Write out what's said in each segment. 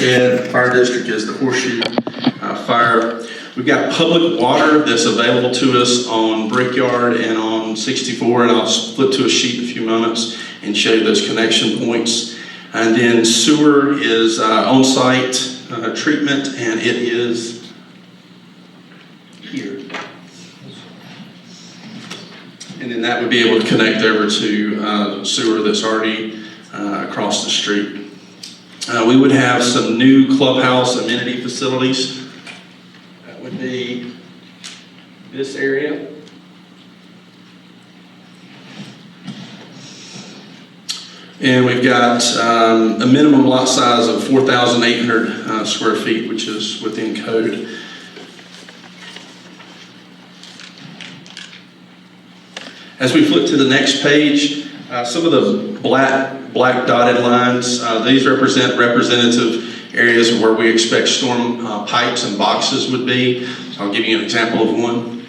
watershed. Fire district is the Horseshoe Fire. We've got public water that's available to us on Brickyard and on 64, and I'll flip to a sheet in a few moments and show you those connection points. And then sewer is on-site treatment, and it is here. And then that would be able to connect over to sewer that's already across the street. We would have some new clubhouse amenity facilities. That would be this area. And we've got a minimum lot size of 4,800 square feet, which is within code. As we flip to the next page, some of the black dotted lines, these represent representative areas where we expect storm pipes and boxes would be. So I'll give you an example of one.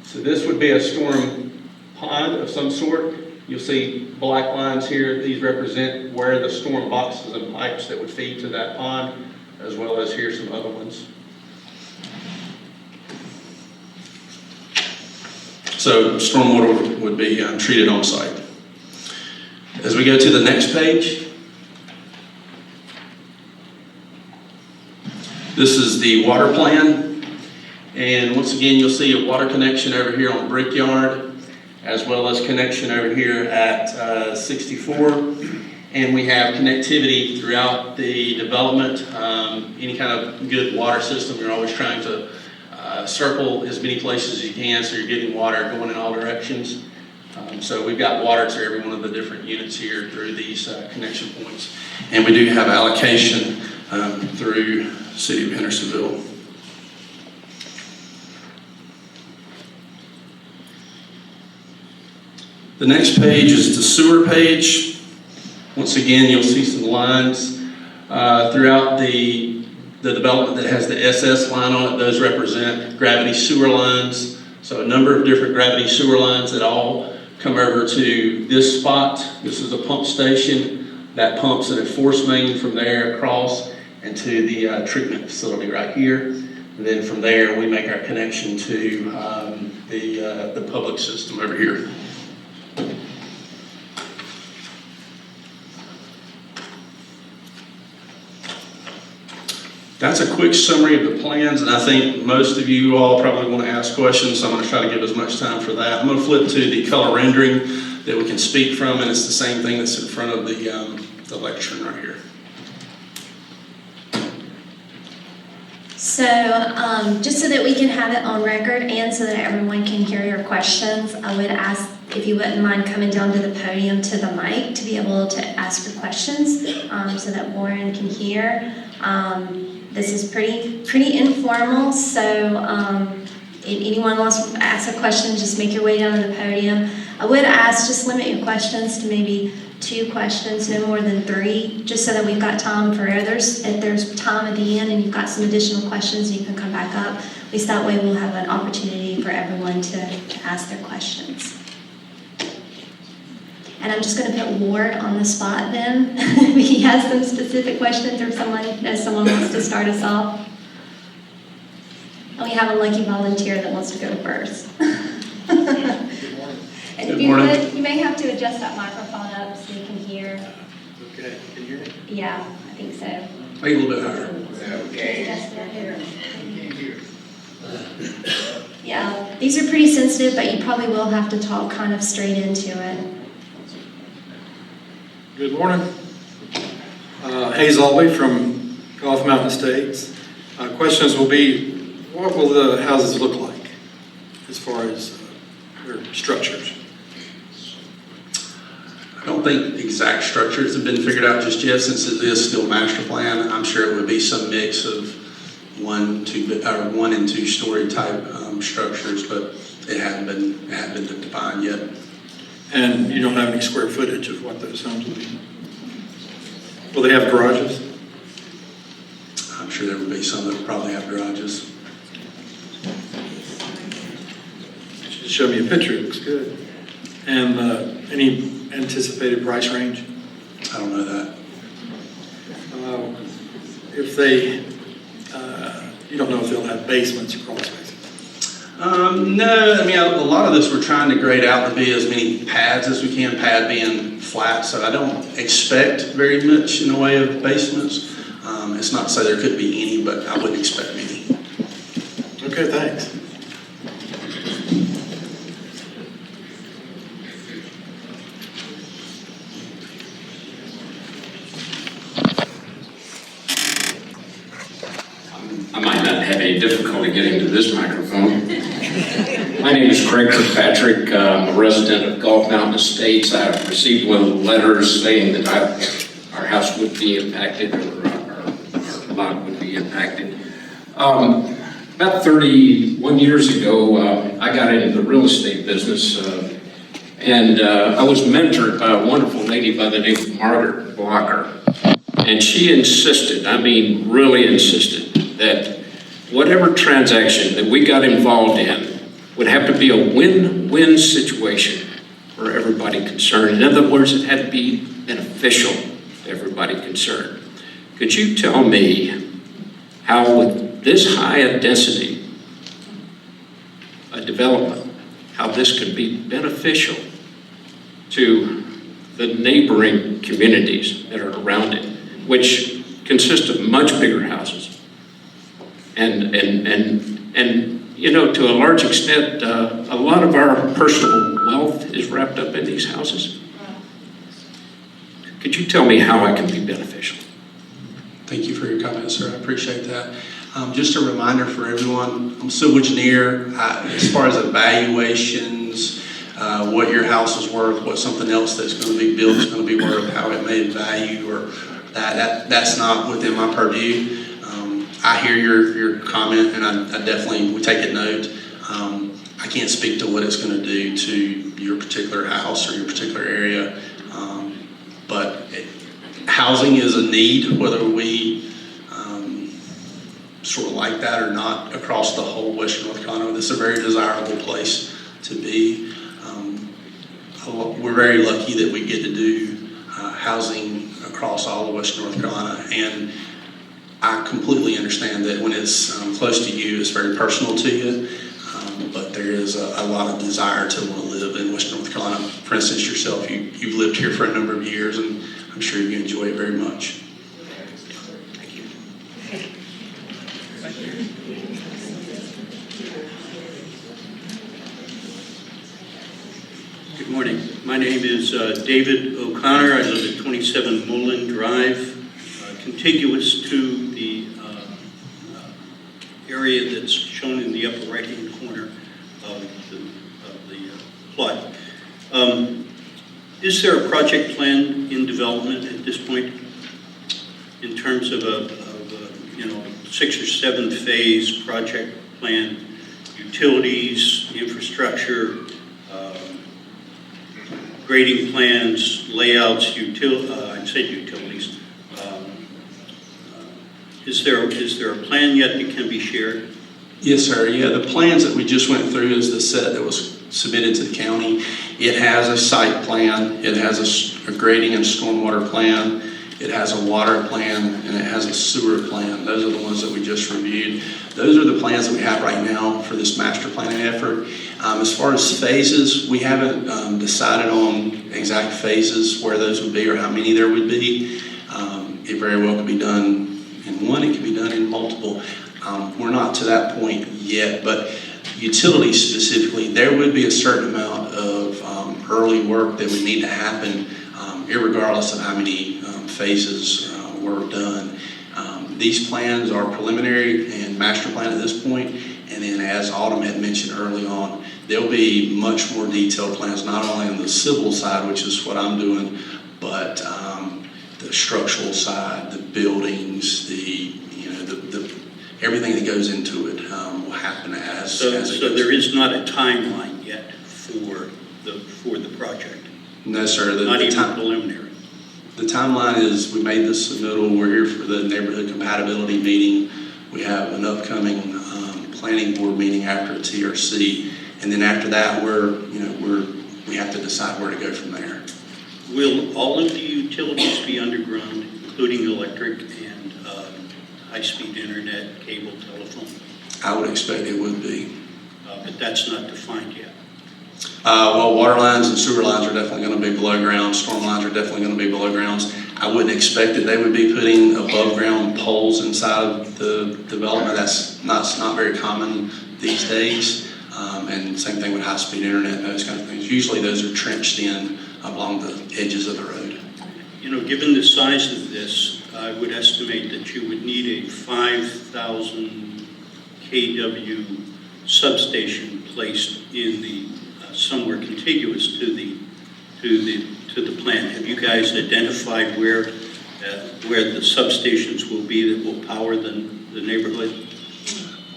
So this would be a storm pond of some sort. You'll see black lines here. These represent where the storm boxes and pipes that would feed to that pond, as well as here some other ones. So stormwater would be treated on site. As we go to the next page, this is the water plan. And once again, you'll see a water connection over here on Brickyard, as well as connection over here at 64. And we have connectivity throughout the development. Any kind of good water system, you're always trying to circle as many places as you can so you're getting water going in all directions. So we've got water to every one of the different units here through these connection points. And we do have allocation through the City of Hendersonville. The next page is the sewer page. Once again, you'll see some lines throughout the development that has the SS line on it. Those represent gravity sewer lines. So a number of different gravity sewer lines that all come over to this spot. This is a pump station that pumps in a force main from there across into the treatment facility right here. And then from there, we make our connection to the public system over here. That's a quick summary of the plans, and I think most of you all probably want to ask questions, so I'm going to try to give as much time for that. I'm going to flip to the color rendering that we can speak from, and it's the same thing that's in front of the lectern right here. So just so that we can have it on record and so that everyone can hear your questions, I would ask if you wouldn't mind coming down to the podium to the mic to be able to ask your questions so that Warren can hear. This is pretty informal, so if anyone wants to ask a question, just make your way down to the podium. I would ask just limit your questions to maybe 2 questions, no more than 3, just so that we've got time for others. If there's time at the end and you've got some additional questions, you can come back up. At least that way we'll have an opportunity for everyone to ask their questions. And I'm just going to put Ward on the spot then. He has some specific questions or someone wants to start us off. And we have a lucky volunteer that wants to go first. Good morning. And if you would, you may have to adjust that microphone up so you can hear. Okay, can you hear me? Yeah, I think so. Make it a little bit higher. Okay. Adjust that here. Can't hear. Yeah, these are pretty sensitive, but you probably will have to talk kind of straight into it. Good morning. Hayes Alby from Gulf Mountain Estates. Questions will be, what will the houses look like as far as their structures? I don't think exact structures have been figured out just yet, since it is still master plan. I'm sure it would be some mix of 1 and 2 story type structures, but it hadn't been defined yet. And you don't have any square footage of what those homes will be? Will they have garages? I'm sure there would be some that would probably have garages. Just show me a picture, it looks good. And any anticipated price range? I don't know that. they, you don't know if they'll have basements or crawl spaces? No, I mean, a lot of this we're trying to grade out to be as many pads as we can, pad being flat, so I don't expect very much in the way of basements. It's not to say there could be any, but I wouldn't expect many. Okay, thanks. I might not have any difficulty getting to this microphone. My name is Craig Justus. I'm a resident of Gulf Mountain Estates. I've received one of the letters saying that our house would be impacted, or our lot would be impacted. About 31 years ago, I got into the real estate business, and I was mentored by a wonderful lady by the name of Margaret Blocker. And she insisted, I mean really insisted, that whatever transaction that we got involved in would have to be a win-win situation for everybody concerned. In other words, it had to be beneficial to everybody concerned. Could you tell me how, with this high a density, a development, how this could be beneficial to the neighboring communities that are around it, which consist of much bigger houses? And you know, to a large extent, a lot of our personal wealth is wrapped up in these houses. Could you tell me how I can be beneficial? Thank you for your comments, sir. I appreciate that. Just a reminder for everyone, I'm a civil engineer. As far as evaluations, what your house is worth, what something else that's going to be built is going to be worth, how it may value, or that's not within my purview. I hear your comment, and I definitely we take a note. I can't speak to what it's going to do to your particular house or your particular area, but housing is a need, whether we sort of like that or not, across the whole Western North Carolina. This is a very desirable place to be. We're very lucky that we get to do housing across all of Western North Carolina, and I completely understand that when it's close to you, it's very personal to you, but there is a lot of desire to want to live in Western North Carolina. For instance, yourself, you've lived here for a number of years, and I'm sure you enjoy it very much. Thank you. Good morning. My name is David O'Connor. I live at 27 Mullen Drive, contiguous to the area that's shown in the upper right-hand corner of the plot. Is there a project plan in development at this point in terms of a 6 or 7 phase project plan, utilities, infrastructure, grading plans, layouts, utilities? Is there a plan yet that can be shared? Yes, sir. Yeah, the plans that we just went through is the set that was submitted to the county. It has a site plan, it has a grading and stormwater plan, it has a water plan, and it has a sewer plan. Those are the ones that we just reviewed. Those are the plans that we have right now for this master planning effort. As far as phases, we haven't decided on exact phases where those would be or how many there would be. It very well could be done in one, it could be done in multiple. We're not to that point yet, but utilities specifically, there would be a certain amount of early work that would need to happen, irregardless of how many phases were done. These plans are preliminary and master plan at this point, and then as Autumn had mentioned early on, there'll be much more detailed plans, not only on the civil side, which is what I'm doing, but the structural side, the buildings, the everything that goes into it will happen as So there is not a timeline yet for the project? No, sir. Not even preliminary? The timeline is we made this submittal. We're here for the Neighborhood Compatibility Meeting. We have an upcoming planning board meeting after a TRC, and then after that, we have to decide where to go from there. Will all of the utilities be underground, including electric and high-speed internet, cable, telephone? I would expect it would be. But that's not defined yet. Well, water lines and sewer lines are definitely going to be below ground. Storm lines are definitely going to be below grounds. I wouldn't expect that they would be putting above ground poles inside of the development. That's not very common these days. And same thing with high-speed internet and those kind of things. Usually those are trenched in along the edges of the road. You know, given the size of this, I would estimate that you would need a 5,000 kW substation placed in the somewhere contiguous to the plant. Have you guys identified where the substations will be that will power the neighborhood?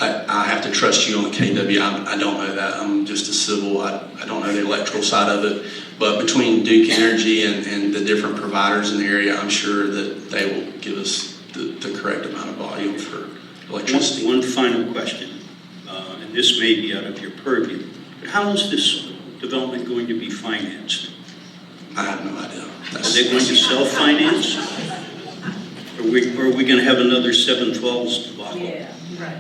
I have to trust you on the KW. I don't know that. I'm just a civil. I don't know the electrical side of it. But between Duke Energy and the different providers in the area, I'm sure that they will give us the correct amount of volume for electricity. One final question, and this may be out of your purview, but how is this development going to be financed? I have no idea. Are they going to self-finance? Or are we going to have another 712s debacle? Yeah, right.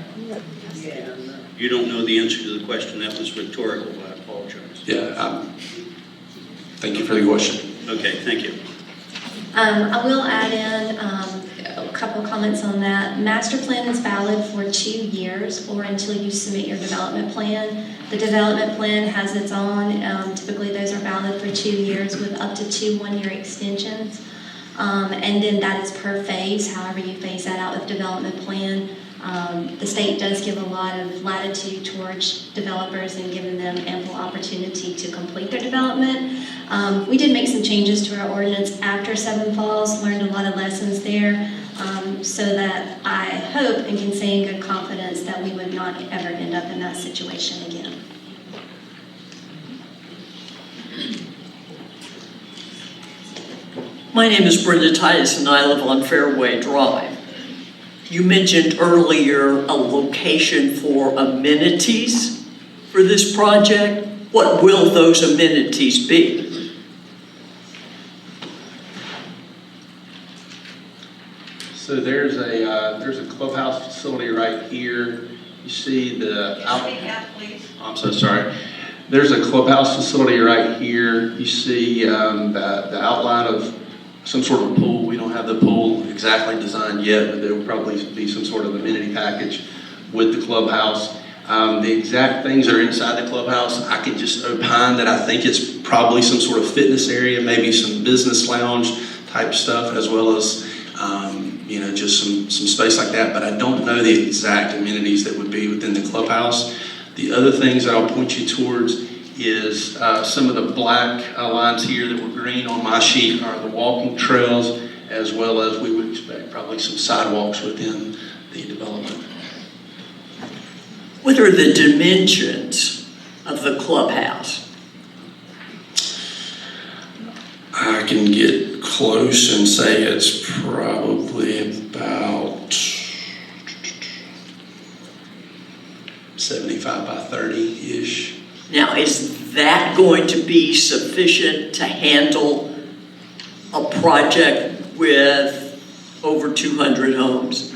Yeah. You don't know the answer to the question. That was rhetorical. I apologize. Yeah. Thank you for the question. Okay, thank you. I will add in a couple comments on that. Master plan is valid for 2 years or until you submit your development plan. The development plan has its own. Typically those are valid for 2 years with up to 2 one-year extensions. And then that is per phase, however you phase that out with development plan. The state does give a lot of latitude towards developers and giving them ample opportunity to complete their development. We did make some changes to our ordinance after Seven Falls, learned a lot of lessons there, so that I hope and can say in good confidence that we would not ever end up in that situation again. My name is Brenda Titus and I live on Fairway Drive. You mentioned earlier a location for amenities for this project. What will those amenities be? So there's a clubhouse facility right here. You see the I'm so sorry. There's a clubhouse facility right here. You see the outline of some sort of pool. We don't have the pool exactly designed yet, but there will probably be some sort of amenity package with the clubhouse. The exact things that are inside the clubhouse, I could just opine that I think it's probably some sort of fitness area, maybe some business lounge type stuff, as well as just some space like that. But I don't know the exact amenities that would be within the clubhouse. The other things that I'll point you towards is some of the black lines here that were green on my sheet are the walking trails, as well as we would expect probably some sidewalks within the development. What are the dimensions of the clubhouse? I can get close and say it's probably about 75 by 30-ish. Now, is that going to be sufficient to handle a project with over 200 homes?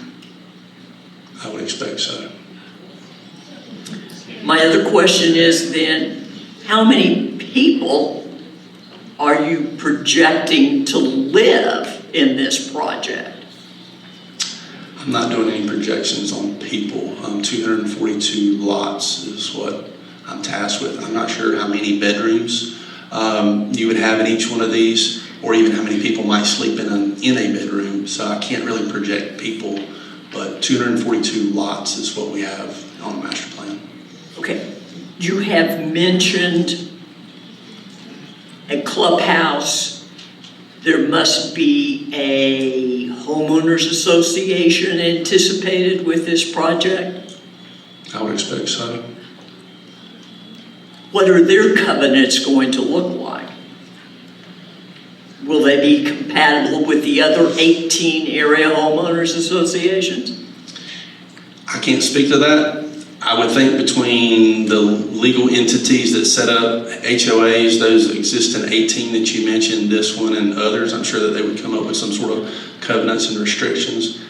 I would expect so. My other question is then, how many people are you projecting to live in this project? I'm not doing any projections on people. 242 lots is what I'm tasked with. I'm not sure how many bedrooms you would have in each one of these, or even how many people might sleep in a bedroom. So I can't really project people, but 242 lots is what we have on the master plan. Okay, you have mentioned a clubhouse. There must be a homeowners association anticipated with this project. I would expect so. What are their covenants going to look like? Will they be compatible with the other 18 area homeowners associations? I can't speak to that. I would think between the legal entities that set up HOAs, those existing 18 that you mentioned, this one and others, I'm sure that they would come up with some sort of covenants and restrictions.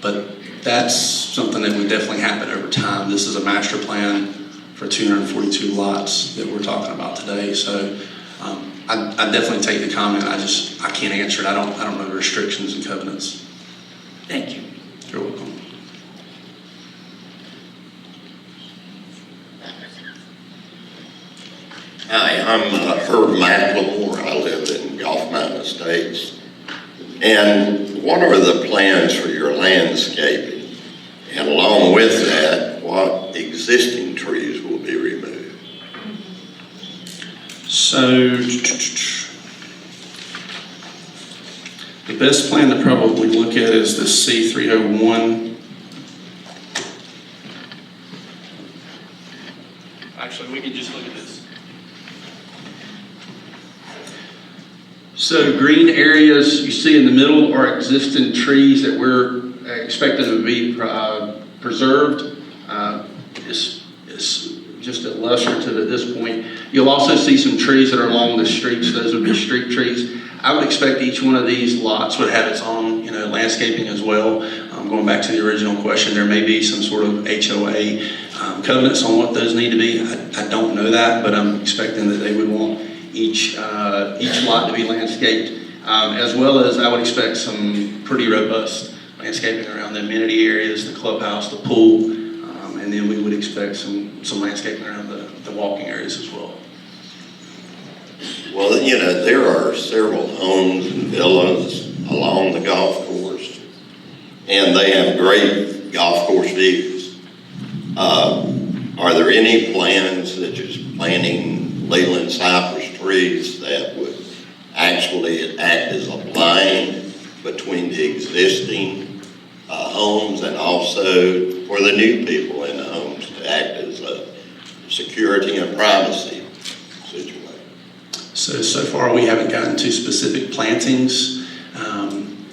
But that's something that would definitely happen over time. This is a master plan for 242 lots that we're talking about today. So I definitely take the comment. I can't answer it. I don't know the restrictions and covenants. Thank you. You're welcome. Hi, I'm Herb McLemore. I live in Gulf Mountain Estates. And what are the plans for your landscaping? And along with that, what existing trees will be removed? So the best plan to probably look at is the C301. Actually, we can just look at this. So green areas you see in the middle are existing trees that we're expecting to be preserved. It's just illustrative at this point. You'll also see some trees that are along the streets. Those would be street trees. I would expect each one of these lots would have its own, landscaping as well. Going back to the original question, there may be some sort of HOA covenants on what those need to be. I don't know that, but I'm expecting that they would want each lot to be landscaped, as well as I would expect some pretty robust landscaping around the amenity areas, the clubhouse, the pool, and then we would expect some landscaping around the walking areas as well. Well, there are several homes and villas along the golf course, and they have great golf course views. Are there any plans such as planting Leyland cypress trees that would actually act as a blind between the existing homes and also for the new people in the homes to act as a security and privacy situation? So far we haven't gotten to specific plantings.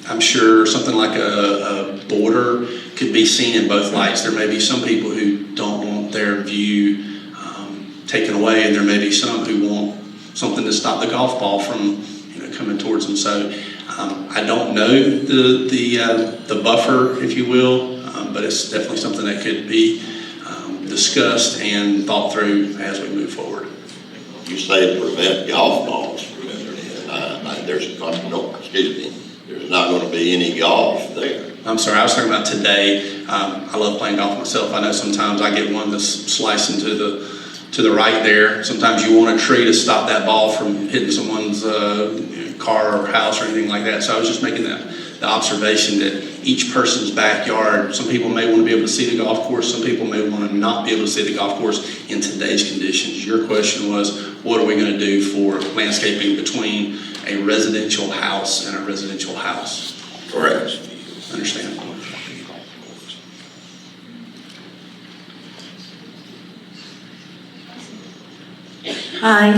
I'm sure something like a border could be seen in both lights. There may be some people who don't want their view taken away, and there may be some who want something to stop the golf ball from coming towards them. So I don't know the buffer, if you will, but it's definitely something that could be discussed and thought through as we move forward. You say prevent golf balls from entering in. There's not going to be any golf there. I'm sorry, I was talking about today. I love playing golf myself. I know sometimes I get one that's slicing to the right there. Sometimes you want a tree to stop that ball from hitting someone's car or house or anything like that. So I was just making the observation that each person's backyard, some people may want to be able to see the golf course, some people may want to not be able to see the golf course in today's conditions. Your question was, what are we going to do for landscaping between a residential house and a residential house? Correct. Understand. Hi,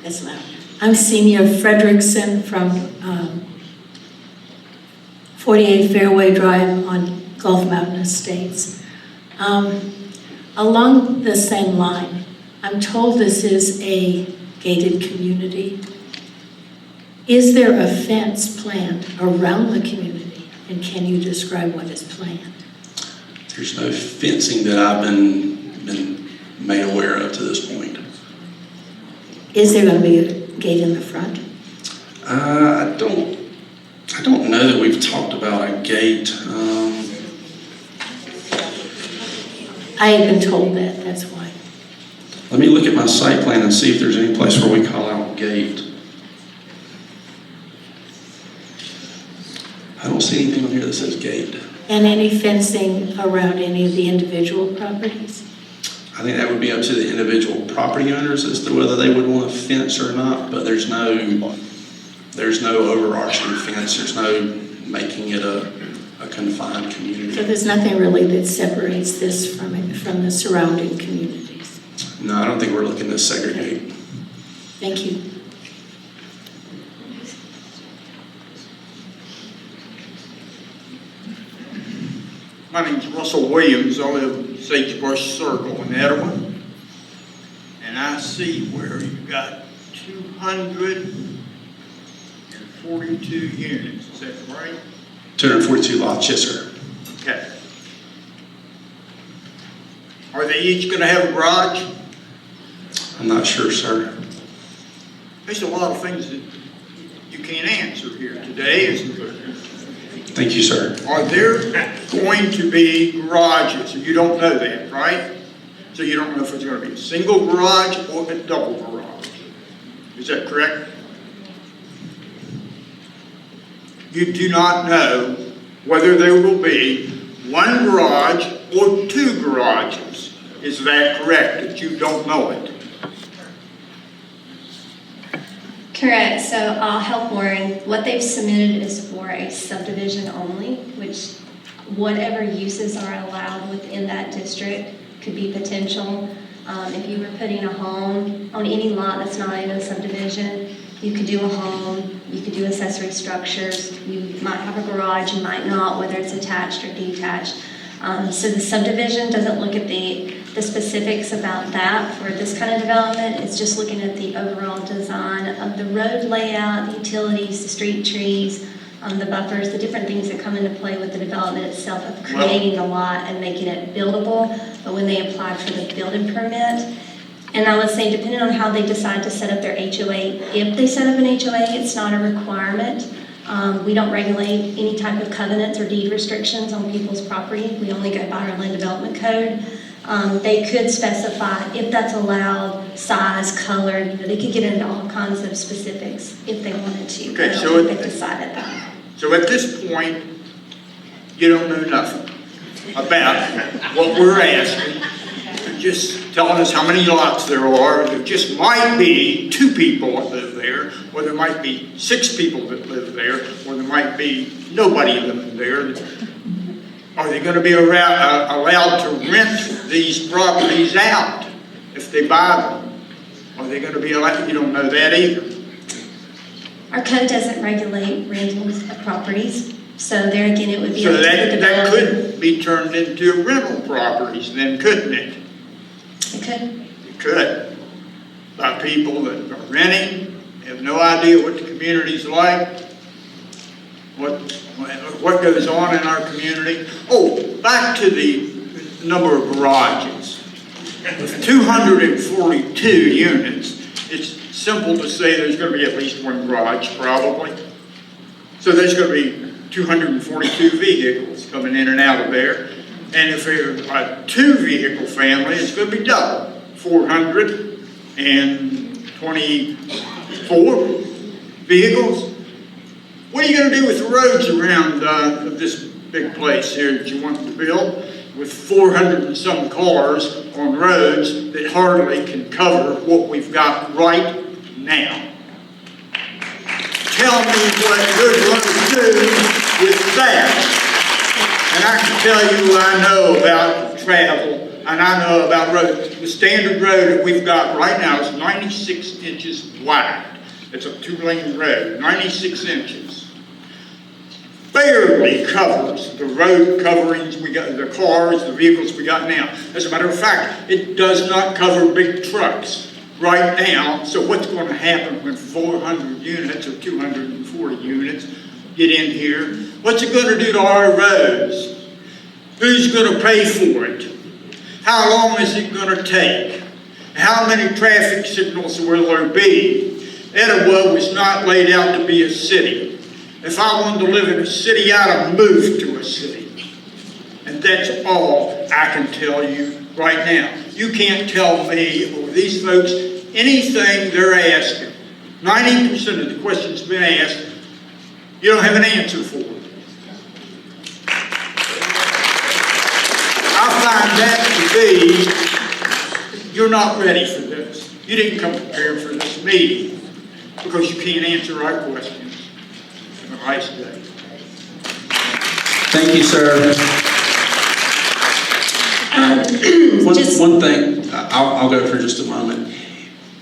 that's loud. I'm Senior Frederickson from 48 Fairway Drive on Gulf Mountain Estates. Along the same line, I'm told this is a gated community. Is there a fence planned around the community? And can you describe what is planned? There's no fencing that I've been made aware of to this point. Is there going to be a gate in the front? I don't know that we've talked about a gate. I had been told that, that's why. Let me look at my site plan and see if there's any place where we call out gate. I don't see anything on here that says gate. And any fencing around any of the individual properties? I think that would be up to the individual property owners as to whether they would want a fence or not, but there's no overarching fence. There's no making it a confined community. So there's nothing really that separates this from the surrounding communities? No, I don't think we're looking to segregate. Thank you. My name's Russell Williams. I live in Sagebrush Circle in Etowah. And I see where you've got 242 units. Is that right? 242 lots, yes, sir. Okay. they each gonna have a garage? I'm not sure, sir. There's a lot of things that you can't answer here today, isn't there? Thank you, sir. Are there going to be garages? You don't know that, right? So you don't know if it's gonna be a single garage or a double garage. Is that correct? You do not know whether there will be one garage or two garages. Is that correct, that you don't know it? Correct, so I'll help Warren. What they've submitted is for a subdivision only, which whatever uses are allowed within that district could be potential. If you were putting a home on any lot that's not in a subdivision, you could do a home, you could do accessory structures, you might have a garage, you might not, whether it's attached or detached. So the subdivision doesn't look at the specifics about that for this kind of development. It's just looking at the overall design of the road layout, the utilities, the street trees, the buffers, the different things that come into play with the development itself of creating the lot and making it buildable. But when they apply for the building permit, and I would say depending on how they decide to set up their HOA, if they set up an HOA, it's not a requirement. We don't regulate any type of covenants or deed restrictions on people's property. We only go by our land development code. They could specify if that's allowed, size, color, they could get into all kinds of specifics if they wanted to. Okay, I don't so think they've decided that. So at this point, you don't know nothing about what we're asking. You're just telling us how many lots there are. There just might be 2 people that live there, or there might be 6 people that live there, or there might be nobody living there. Are they going to be allowed to rent these properties out if they buy them? Are they going to be allowed? You don't know that either. Our code doesn't regulate rentals of properties, so there again, it would be So up to the that developer. could be turned into rental properties then, couldn't it? It could. It could. By people that are renting, have no idea what the community's like, what goes on in our community. Oh, back to the number of garages. With 242 units, it's simple to say there's going to be at least one garage, probably. So there's going to be 242 vehicles coming in and out of there. And if it's a 2-vehicle family, it's going to be double, 424 vehicles. What are you going to do with the roads around this big place here that you want to build with 400 and some cars on roads that hardly can cover what we've got right now? Tell me what you're going to do with that. And I can tell you I know about travel and I know about roads. The standard road that we've got right now is 96 inches wide. It's a 2-lane road, 96 inches. Barely covers the road coverings we got, the cars, the vehicles we got now. As a matter of fact, it does not cover big trucks right now. So what's going to happen when 400 units or 240 units get in here? What's it going to do to our roads? Who's going to pay for it? How long is it going to take? How many traffic signals will there be? Etowah was not laid out to be a city. If I wanted to live in a city, I'd have moved to a city. And that's all I can tell you right now. You can't tell me or these folks anything they're asking. 90% of the questions been asked, you don't have an answer for it. I find that to be, you're not ready for this. You didn't come prepared for this meeting because you can't answer our questions. Have a nice day. Thank you, sir. One thing, I'll go for just a moment.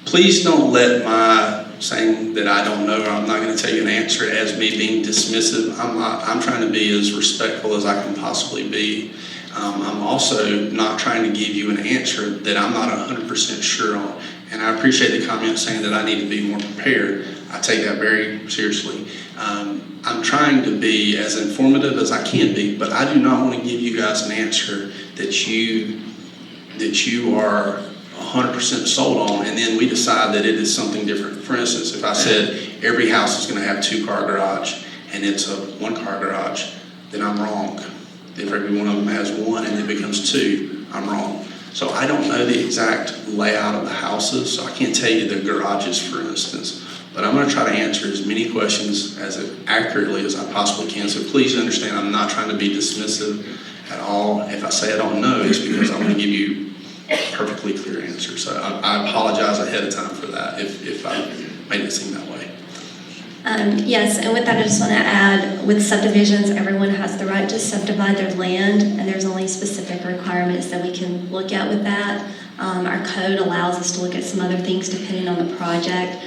Please don't let my saying that I don't know, or I'm not going to tell you an answer as me being dismissive. I'm trying to be as respectful as I can possibly be. I'm also not trying to give you an answer that I'm not 100% sure on. And I appreciate the comment saying that I need to be more prepared. I take that very seriously. I'm trying to be as informative as I can be, but I do not want to give you guys an answer that you that you are 100% sold on, and then we decide that it is something different. For instance, if I said every house is going to have 2-car garage and it's a 1-car garage, then I'm wrong. If every one of them has 1 and it becomes 2, I'm wrong. So I don't know the exact layout of the houses, so I can't tell you the garages, for instance. But I'm going to try to answer as many questions as accurately as I possibly can. So please understand, I'm not trying to be dismissive at all. If I say I don't know, it's because I want to give you a perfectly clear answer. So I apologize ahead of time for that if I made it seem that way. Yes, and with that, I just want to add, with subdivisions, everyone has the right to subdivide their land, and there's only specific requirements that we can look at with that. Our code allows us to look at some other things depending on the project.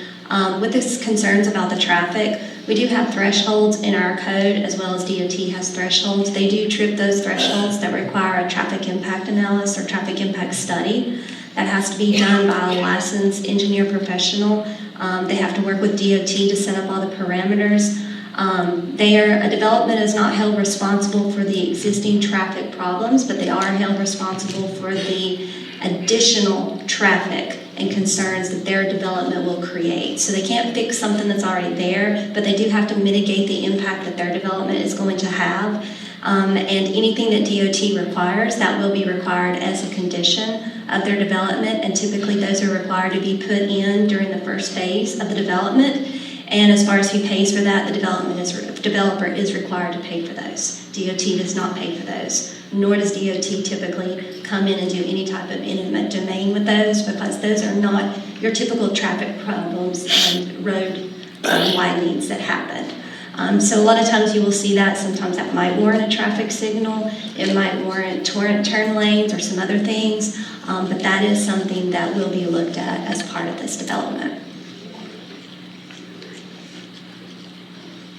With this concerns about the traffic, we do have thresholds in our code, as well as DOT has thresholds. They do trip those thresholds that require a traffic impact analysis or traffic impact study. That has to be done by a licensed engineer professional. They have to work with DOT to set up all the parameters. A development is not held responsible for the existing traffic problems, but they are held responsible for the additional traffic and concerns that their development will create. So they can't fix something that's already there, but they do have to mitigate the impact that their development is going to have. And anything that DOT requires, that will be required as a condition of their development, and typically those are required to be put in during the first phase of the development. And as far as who pays for that, the developer is required to pay for those. DOT does not pay for those, nor does DOT typically come in and do any type of eminent domain with those, because those are not your typical traffic problems and road widenings that happen. So a lot of times you will see that. Sometimes that might warrant a traffic signal. It might warrant turn lanes or some other things. But that is something that will be looked at as part of this development.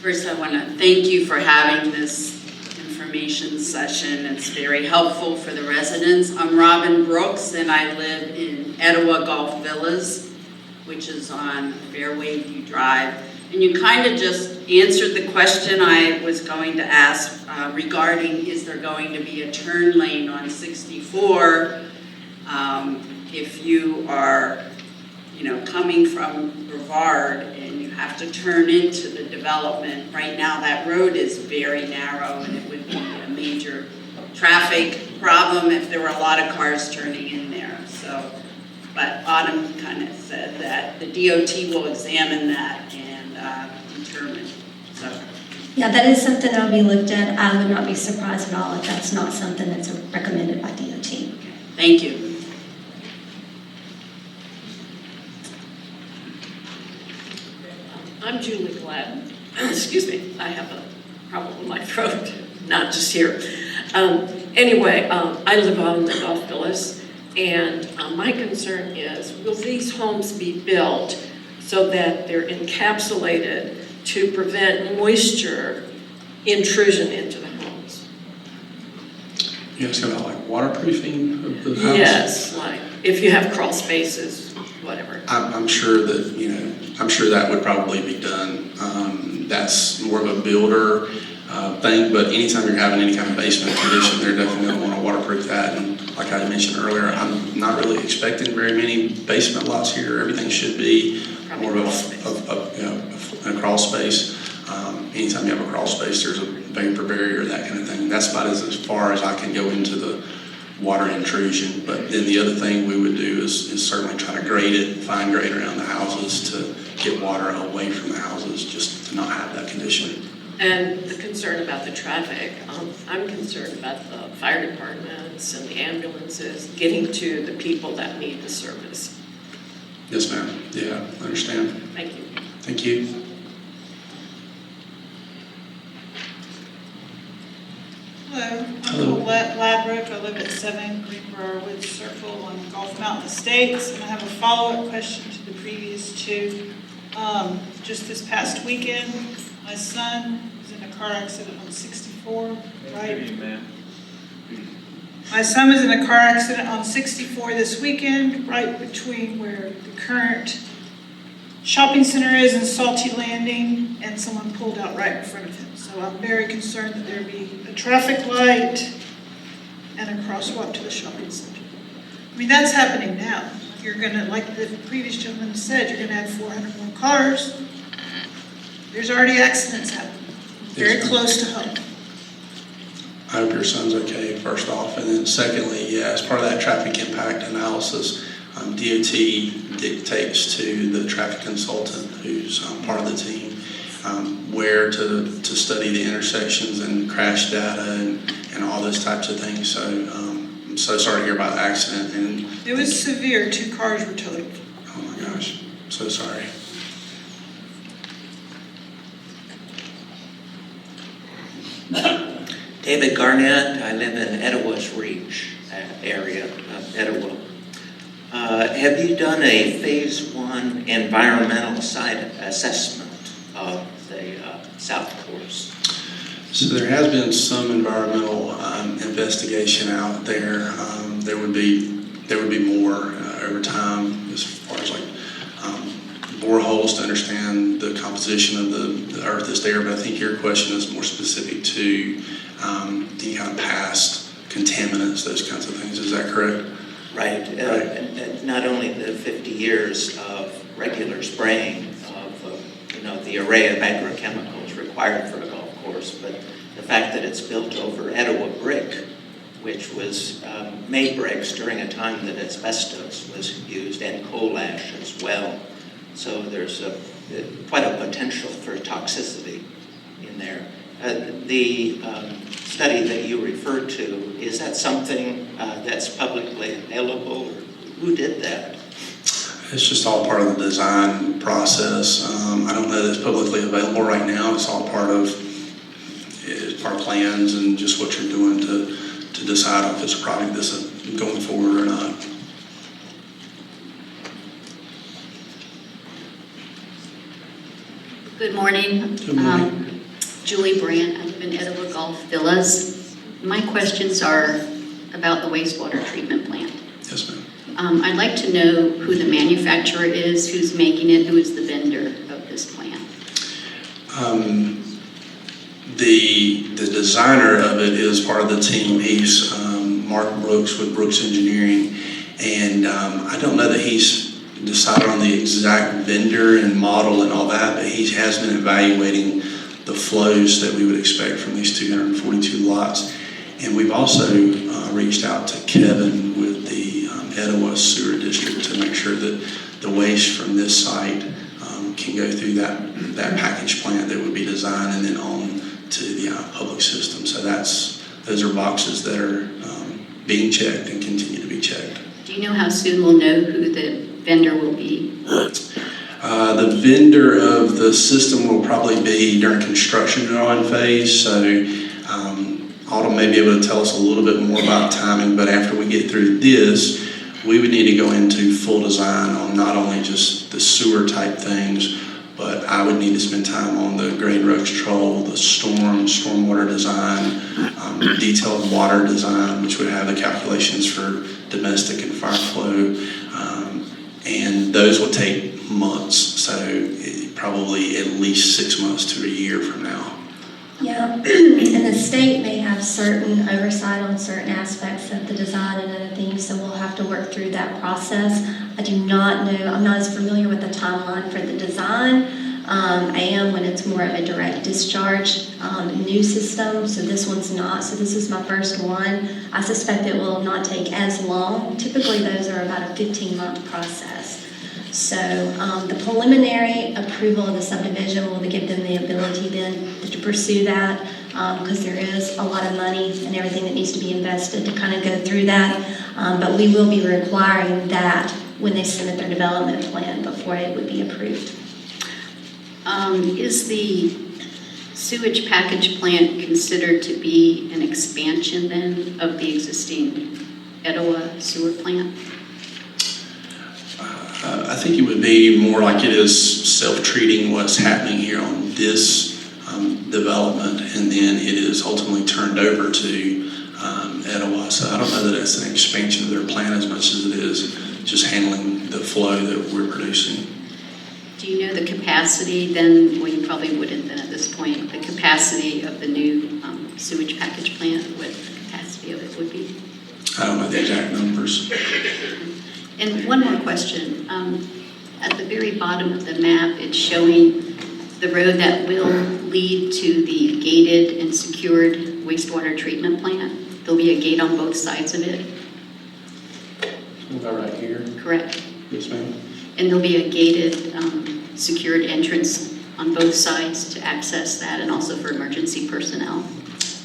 First, I want to thank you for having this information session. It's very helpful for the residents. I'm Robin Brooks, and I live in Etowah Golf Villas, which is on Fairway View Drive. And you kind of just answered the question I was going to ask regarding, is there going to be a turn lane on 64 if you are, coming from Brevard and you have to turn into the development. Right now, that road is very narrow, and it would be a major traffic problem if there were a lot of cars turning in there. So, but Autumn kind of said that the DOT will examine that and determine. So. Yeah, that is something that will be looked at. I would not be surprised at all if that's not something that's recommended by DOT. Thank you. I'm Julie Gladden. Excuse me, I have a problem with my throat, not just here. Anyway, I live on the Golf Villas, and my concern is, will these homes be built so that they're encapsulated to prevent moisture intrusion into the homes? You ask about like waterproofing of the house? Yes, like if you have crawl spaces, whatever. I'm sure that, I'm sure that would probably be done. That's more of a builder thing, but anytime you're having any kind of basement condition, they're definitely going to want to waterproof that. And like I mentioned earlier, I'm not really expecting very many basement lots here. Everything should be more of a crawl space. Anytime you have a crawl space, there's a vapor barrier, that kind of thing. That's about as far as I can go into the water intrusion. But then the other thing we would do is certainly try to grade it, fine grade around the houses to get water away from the houses, just to not have that condition. And the concern about the traffic, I'm concerned about the fire departments and the ambulances getting to the people that need the service. Yes, ma'am. Yeah, I understand. Thank you. Thank you. Hello, I'm Hello. Colette Ladbrook. I live at 7 Greenbrier Woods Circle on Gulf Mountain Estates, and I have a follow-up question to the previous two. Just this past weekend, my son was in a car accident on 64, right? My son was in a car accident on 64 this weekend, right between where the current shopping center is in Salty Landing, and someone pulled out right in front of him. So I'm very concerned that there be a traffic light and a crosswalk to the shopping center. I mean, that's happening now. You're gonna, like the previous gentleman said, you're gonna have 400 more cars. There's already accidents happening, very Yes, ma'am. close to home. I hope your son's okay, first off. And then secondly, yeah, as part of that traffic impact analysis, DOT dictates to the traffic consultant who's part of the team where to study the intersections and crash data and all those types of things. So I'm so sorry to hear about the accident. And It was severe, 2 cars were totaled. oh my gosh, so sorry. David Garnett, I live in Etowah's Reach area of Etowah. Have you done a phase 1 environmental site assessment of the South Course? So there has been some environmental investigation out there. There would be more over time as far as like boreholes to understand the composition of the earth that's there. But I think your question is more specific to any kind of past contaminants, those kinds of things. Is that correct? Right. Not only the 50 years of regular spraying of the array of agrochemicals required for a golf course, but the fact that it's built over Etowah brick, which was made bricks during a time that asbestos was used, and coal ash as well. So there's quite a potential for toxicity in there. The study that you referred to, is that something that's publicly available? Or who did that? It's just all part of the design process. I don't know that it's publicly available right now. It's all part of plans and just what you're doing to decide if it's a project that's going forward or not. Good morning. Good morning. Julie Brandt, I live in Etowah Golf Villas. My questions are about the wastewater treatment plant. Yes, ma'am. I'd like to know who the manufacturer is, who's making it, who is the vendor of this plant. The designer of it is part of the team. He's Mark Brooks with Brooks Engineering, and I don't know that he's decided on the exact vendor and model and all that, but he has been evaluating the flows that we would expect from these 242 lots. And we've also reached out to Kevin with the Etowah Sewer District to make sure that the waste from this site can go through that package plant that would be designed and then on to the public system. So those are boxes that are being checked and continue to be checked. Do you know how soon we'll know who the vendor will be? The vendor of the system will probably be during construction drawing phase. So Autumn may be able to tell us a little bit more about timing, but after we get through this, we would need to go into full design on not only just the sewer type things, but I would need to spend time on the grade road control, the stormwater design, detailed water design, which would have the calculations for domestic and fire flow. And those will take months, so probably at least 6 months to a year from now. Yeah, and the state may have certain oversight on certain aspects of the design and other things, so we'll have to work through that process. I do not know, I'm not as familiar with the timeline for the design. I am when it's more of a direct discharge new system, so this one's not. So this is my first one. I suspect it will not take as long. Typically those are about a 15-month process. So the preliminary approval of the subdivision will give them the ability then to pursue that because there is a lot of money and everything that needs to be invested to kind of go through that. But we will be requiring that when they submit their development plan before it would be approved. Is the sewage package plant considered to be an expansion then of the existing Etowah sewer plant? I think it would be more like it is self-treating what's happening here on this development, and then it is ultimately turned over to Etowah. So I don't know that it's an expansion of their plant as much as it is just handling the flow that we're producing. Do you know the capacity then, well you probably wouldn't then at this point, the capacity of the new sewage package plant, what the capacity of it would be? I don't know the exact numbers. And one more question. At the very bottom of the map, it's showing the road that will lead to the gated and secured wastewater treatment plant. There'll be a gate on both sides of it, About right here. correct? Yes, ma'am. And there'll be a gated, secured entrance on both sides to access that and also for emergency personnel.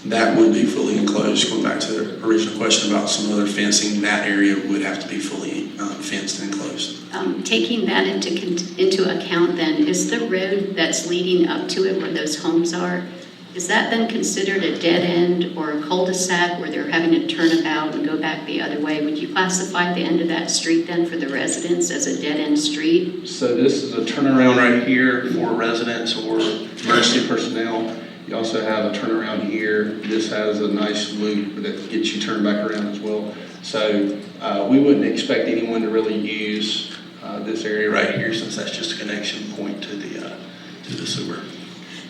That would be fully enclosed. Going back to the original question about some other fencing, that area would have to be fully fenced and enclosed. Taking that into account then, is the road that's leading up to it where those homes are, is that then considered a dead end or a cul-de-sac where they're having to turn about and go back the other way? Would you classify the end of that street then for the residents as a dead end street? So this is a turnaround right here for residents or emergency personnel. You also have a turnaround here. This has a nice loop that gets you turned back around as well. So we wouldn't expect anyone to really use this area right here, since that's just a connection point to the sewer.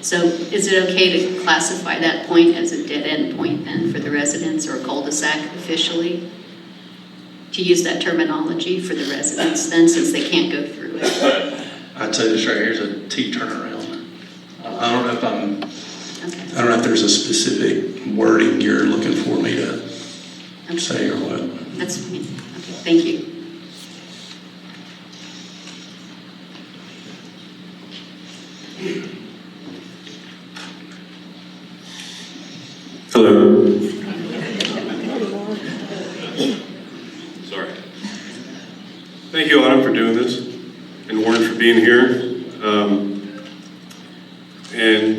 So is it okay to classify that point as a dead end point then for the residents, or a cul-de-sac officially? To use that terminology for the residents then, since they can't go through it? I'd say this right here is a T turnaround. I don't know if there's a specific wording you're looking for me to say or what. That's fine. Okay, thank you. Hello. Sorry. Thank you, Autumn, for doing this, and Warren for being here.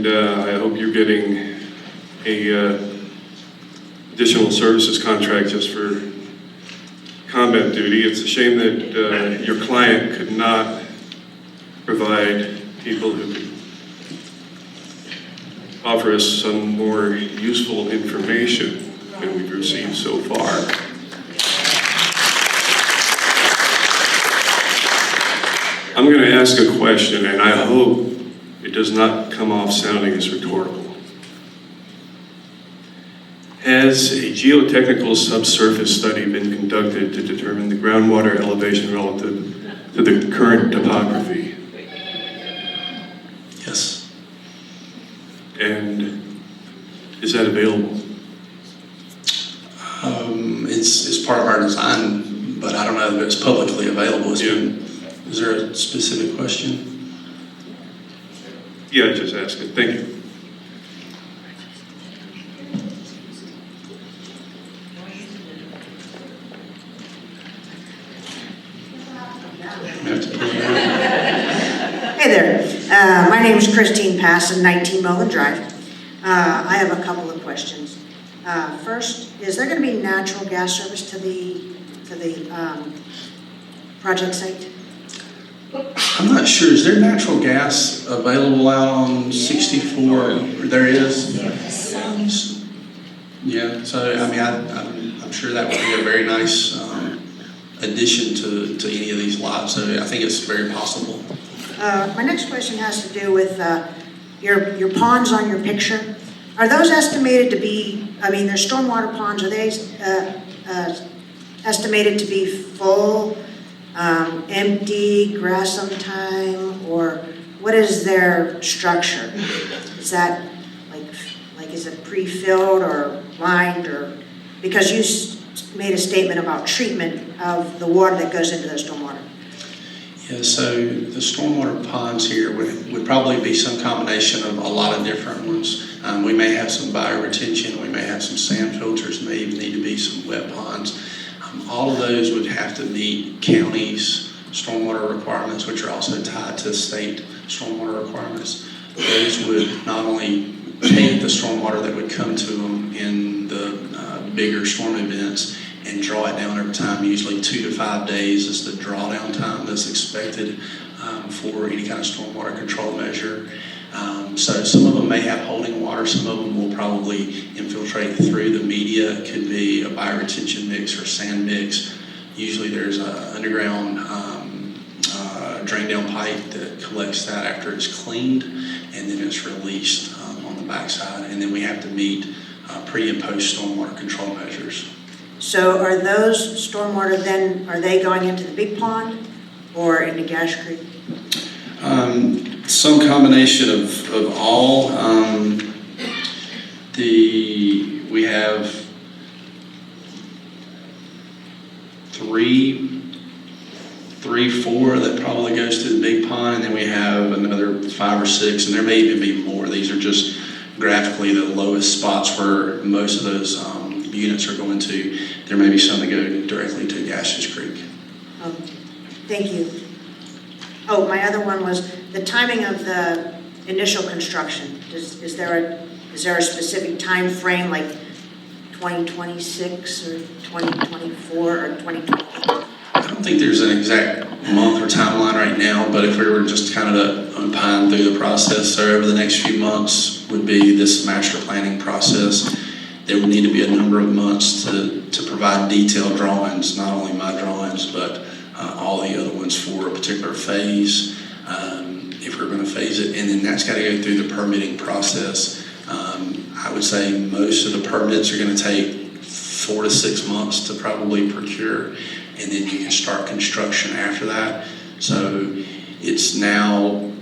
I hope you're getting a additional services contract just for combat duty. It's a shame that your client could not provide people who could offer us some more useful information than we've received so far. I'm going to ask a question, and I hope it does not come off sounding as rhetorical. Has a geotechnical subsurface study been conducted to determine the groundwater elevation relative to the current topography? Yes. And is that available? It's part of our design, but I don't know if it's publicly available. Is there a specific question? Yeah, just ask it. Thank you. Hey there, my name is Christine Passon, 19 Mullen Drive. I have a couple of questions. First, is there going to be natural gas service to the project site? I'm not sure. Is there natural gas available out on 64? There is? Yeah, so I mean, I'm sure that would be a very nice addition to any of these lots. So I think it's very possible. My next question has to do with your ponds on your picture. Are those estimated to be, I mean, they're stormwater ponds, are they estimated to be full, empty, grass sometime, or what is their structure? Is that like is it pre-filled or lined, or, because you made a statement about treatment of the water that goes into the stormwater? Yeah, so the stormwater ponds here would probably be some combination of a lot of different ones. We may have some bioretention, we may have some sand filters, may even need to be some wet ponds. All of those would have to meet county's stormwater requirements, which are also tied to state stormwater requirements. Those would not only take the stormwater that would come to them in the bigger storm events and draw it down over time. Usually 2 to 5 days is the drawdown time that's expected for any kind of stormwater control measure. So some of them may have holding water, some of them will probably infiltrate through the media. It could be a bioretention mix or sand mix. Usually there's an underground drain down pipe that collects that after it's cleaned, and then it's released on the backside. And then we have to meet pre and post stormwater control measures. So are those stormwater then, are they going into the big pond or into Gash Creek? Some combination of all. We have three, four that probably goes to the big pond, and then we have another 5 or 6, and there may even be more. These are just graphically the lowest spots where most of those units are going to. There may be some that go directly to Gaseous Creek. Thank you. Oh, my other one was the timing of the initial construction. Is there a specific time frame, like 2026 or 2024 or 2028? I don't think there's an exact month or timeline right now, but if we were just kind of to opine through the process, so over the next few months would be this master planning process. There would need to be a number of months to provide detailed drawings, not only my drawings, but all the other ones for a particular phase, if we're going to phase it, and then that's got to go through the permitting process. I would say most of the permits are going to take 4 to 6 months to probably procure, and then you can start construction after that. So it's now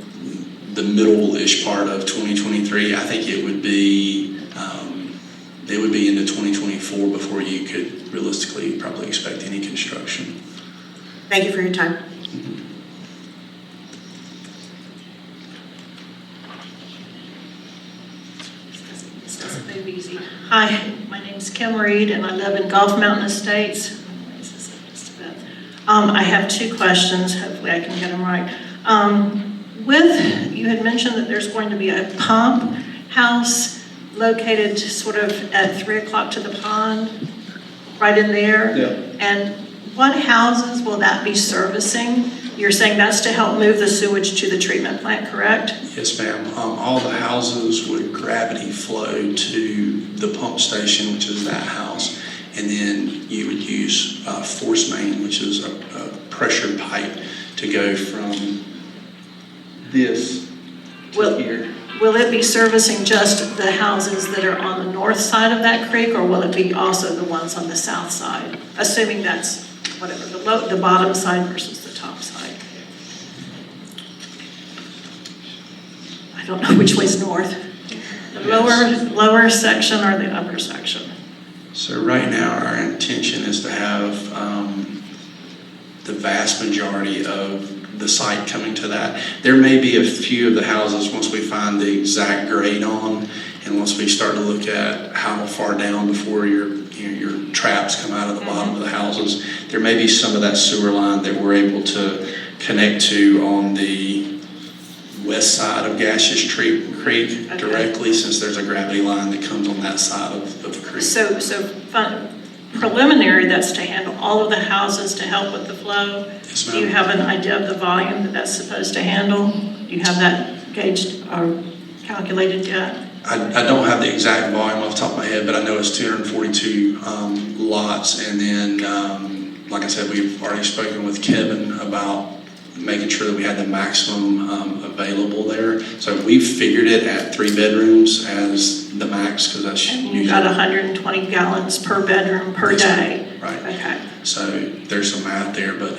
the middle-ish part of 2023. I think it would be into 2024 before you could realistically probably expect any construction. Thank you for your time. Hi, my name's Kim Reed, and I live in Gulf Mountain Estates. I have 2 questions. Hopefully I can get them right. You had mentioned that there's going to be a pump house located sort of at 3 o'clock to the pond, right in there. Yeah. And what houses will that be servicing? You're saying that's to help move the sewage to the treatment plant, correct? Yes, ma'am. All the houses would gravity flow to the pump station, which is that house, and then you would use force main, which is a pressure pipe, to go from this to here. Will it be servicing just the houses that are on the north side of that creek, or will it be also the ones on the south side? Assuming that's whatever, the bottom side versus the top side. I don't know which way's north. The lower section or the upper section? So right now, our intention is to have the vast majority of the site coming to that. There may be a few of the houses once we find the exact grade on, and once we start to look at how far down before your traps come out of the bottom of the houses, there may be some of that sewer line that we're able to connect to on the west side of Gaseous Creek directly, since there's a gravity line that comes on that side of the creek. So preliminary, that's to handle all of the houses to help with the flow. Yes, Do you have an idea of the volume that that's supposed to handle? Do you have that gauged or calculated yet? I don't have the exact volume off the top of my head, but I know it's 242 lots. And then, like I said, we've already spoken with Kevin about making sure that we had the maximum available there. So we figured it at 3 bedrooms as the max, because that's usually... You've got 120 gallons per bedroom per day. Right. Okay. So there's some math there, but...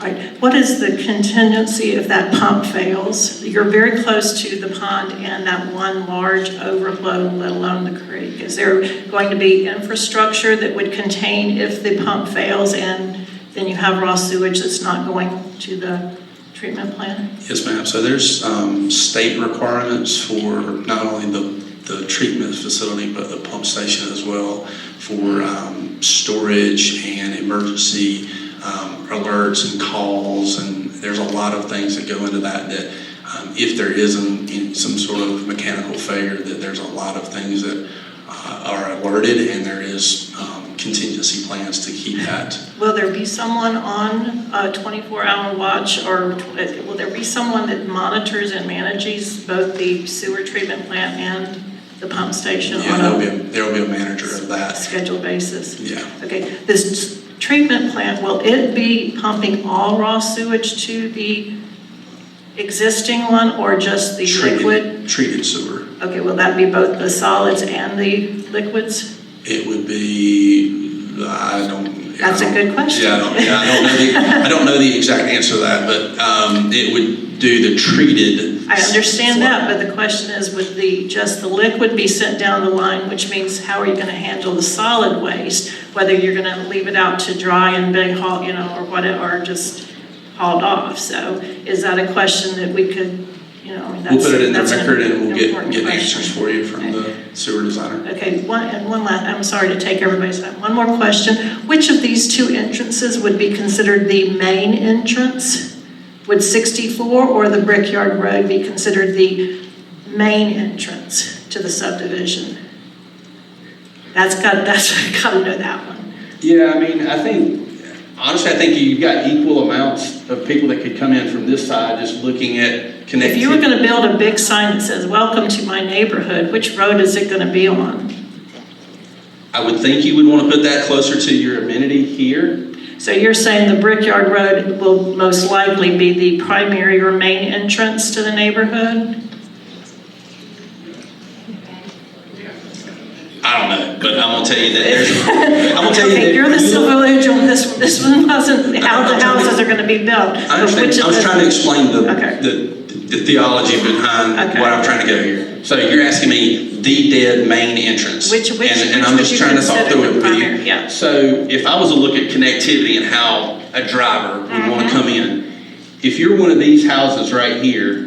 Right. What is the contingency if that pump fails? You're very close to the pond and that one large overflow, let alone the creek. Is there going to be infrastructure that would contain if the pump fails and then you have raw sewage that's not going to the treatment plant? Yes, ma'am. So there's state requirements for not only the treatment facility, but the pump station as well, for storage and emergency alerts and calls, and there's a lot of things that go into that if there isn't some sort of mechanical failure, that there's a lot of things that are alerted, and there is contingency plans to keep that. Will there be someone on a 24-hour watch, or will there be someone that monitors and manages both the sewer treatment plant and the pump station? Yeah, there will be a manager of that. Scheduled basis? Yeah. Okay. This treatment plant, will it be pumping all raw sewage to the existing one, or just the liquid? Treated sewer. Okay, will that be both the solids and the liquids? It would be I don't. That's a good question. Yeah, I don't know the exact answer to that, but it would do the treated. I understand that, but the question is, would just the liquid be sent down the line, which means how are you gonna handle the solid waste? Whether you're gonna leave it out to dry and be hauled, or whatever, or just hauled off. So is that a question that we could, We'll put it in the that's an record and we'll important get question. answers for you from the sewer designer. Okay, one last, I'm sorry to take everybody's time. One more question. Which of these two entrances would be considered the main entrance? Would 64 or the Brickyard Road be considered the main entrance to the subdivision? That's got to know that one. Yeah, honestly, I think you've got equal amounts of people that could come in from this side, just looking at connectivity. If you were going to build a big sign that says, "Welcome to my neighborhood," which road is it going to be on? I would think you would want to put that closer to your amenity here. So you're saying the Brickyard Road will most likely be the primary or main entrance to the neighborhood? I don't know, but I'm gonna tell you that I'm gonna tell you Okay, that you're the silver angel. This one wasn't how the houses are going to be built. I understand. I was trying to explain the theology behind Okay. what I'm trying to go here. So you're asking me the dead main entrance. Which and I'm would just you trying to talk consider through it the with you. primary? Yeah. So if I was to look at connectivity and how a driver would want to come in, if you're one of these houses right here,